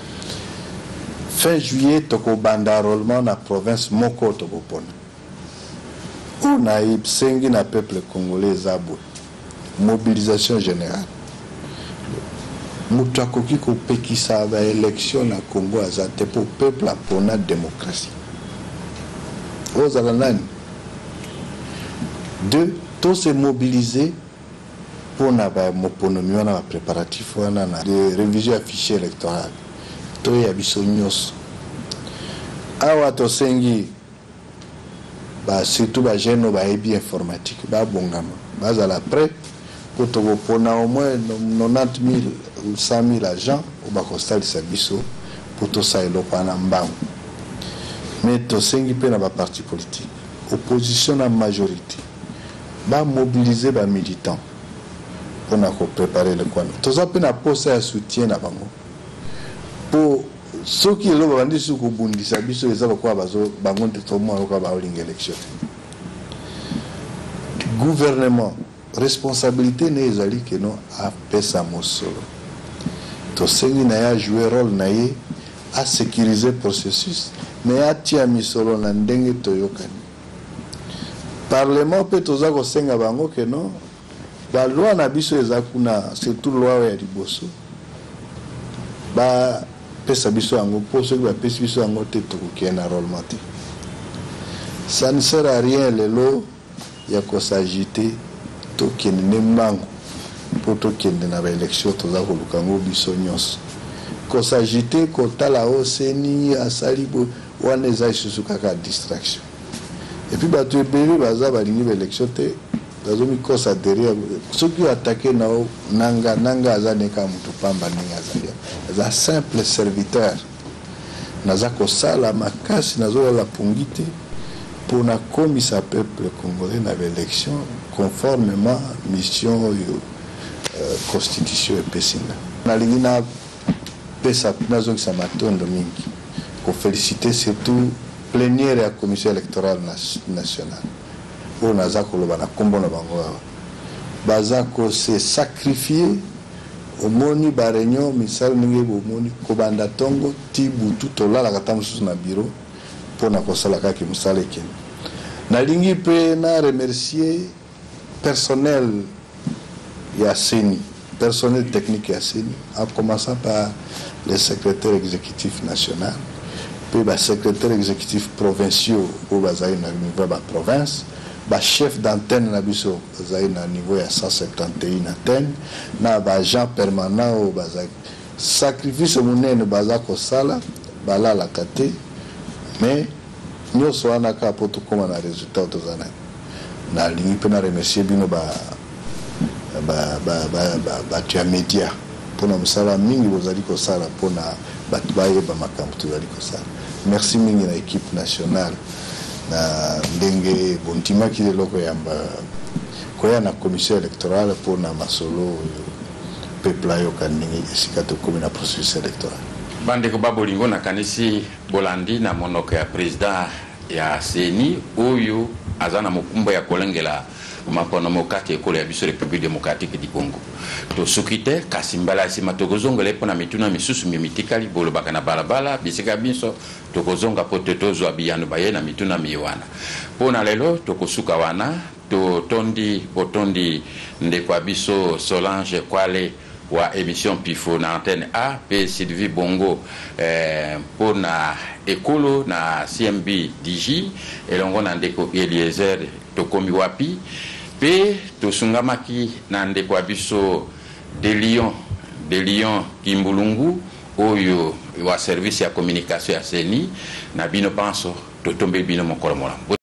fin juillet tokobanda enrôlement na province moko tokopona oyo nayebisengi na peuple congolais eza boye mobilisation générale moto akoki kopekisa baélection na Congo aza te po peuple apona démocratie ozala nani deux to se mobiliser mpona bamoponomi wana bapréparatif wana na révision ya fichier électoral to ya biso nyonso awa tosengi surtout bajeune oyo bayebi informatique babongama bazala prêt po tokopona au moins 90 000 ou 100 000 agents oyo bakosalisa biso po tosala eloko wana mbangu mais tosengi mpe na baparti politique opposition na majorité bamobilize bamilitant mpona koprépare eloko wana toza mpe na posa ya soutien na bango po soki eloko bandi su kobundisa biso eza lokola bango nte tomona lokola baolinga élection gouvernement responsabilité ne ezali keno apesa mosolo tosengi na ye ajouer rôle na ye asécuriser processus mais atia misolo na ndenge toyokani parlement pe toza kosenga bango ke non ba loi na biso eza kuna surtout loi ya liboso ba pesa biso yango po soki bapesi biso yango te tokokie na enrôlement te. Ça ne sert à rien lelo ya kosagite tokende ne mbango po tokende na baélection toza koluka yango biso nyonso kosagite kotala o seni asali bo wana eza lisusu kaka distraction et puis bato ebele baza balingi baélection te bazomikosa derrière soki attaqué nao nanga aza neka mutu pamba ndenge azali aza simple serviteur naza kosala makasi nazola pungi te pour na komisa peuple congolais na élection conformément mission constitution epesinga nalingi na pesa nazongisa matondo mingi ko féliciter surtout plénière ya commission électorale nationale oyo naza koloba na kombo na bango awa baza kose sacrifier omoni bareunion misala ndenge bomoni kobanda ntongo ti butu tolalaka ta mosusu na biro mpona kosala kaka mosala ekende nalingi mpe na remercier personnel ya seni personnel technique ya seni en commençant par les secrétaires exécutifs national puis les secrétaires exécutifs provinciaux oyo bazali na niveau ya province chef d'antenne na biso bazali na niveau ya 171 antenne na agent permanent oyo bazali sacrifice monene baza kosala balalaka te mais nyonso wana kaka po tokóma na résultat toza nalingi mpe na remercier bino bato ya média mpona mosala mingi bozali kosala mpona bato bayeba makambo tozali kosala merci mingi na équipe nationale na ndenge bontimaki lelo koyamba koya na commission électorale mpona masolo peuple ayoka ndenge esika tokomi na processus électoral. Bandeko babolingo nakanisi bolandi na monoko ya président ya CENI oyo aza na mokumba ya kolengela makono mokati ekolo ya biso République démocratique du Congo tosuki te kasi mbala nsima tokozongela mpona mituna misusu mimitikali bolobaka na balabala bisika biso tokozonga po te tozwa biyano baye na mituna miwana mpona lelo tokosuka wana botondi ndeko ya biso Solange Kwale wa émission Pifo na antenne A pe Sylvie Bongo mpona ekolo na CMB DG elongo na ndeko Eliezer tokomi wapi pe tosungamaki na ndeko ya biso de Lion Kimbulungu oyo wa service ya communication ya CENI na bino panso totombe bino mokolo mola.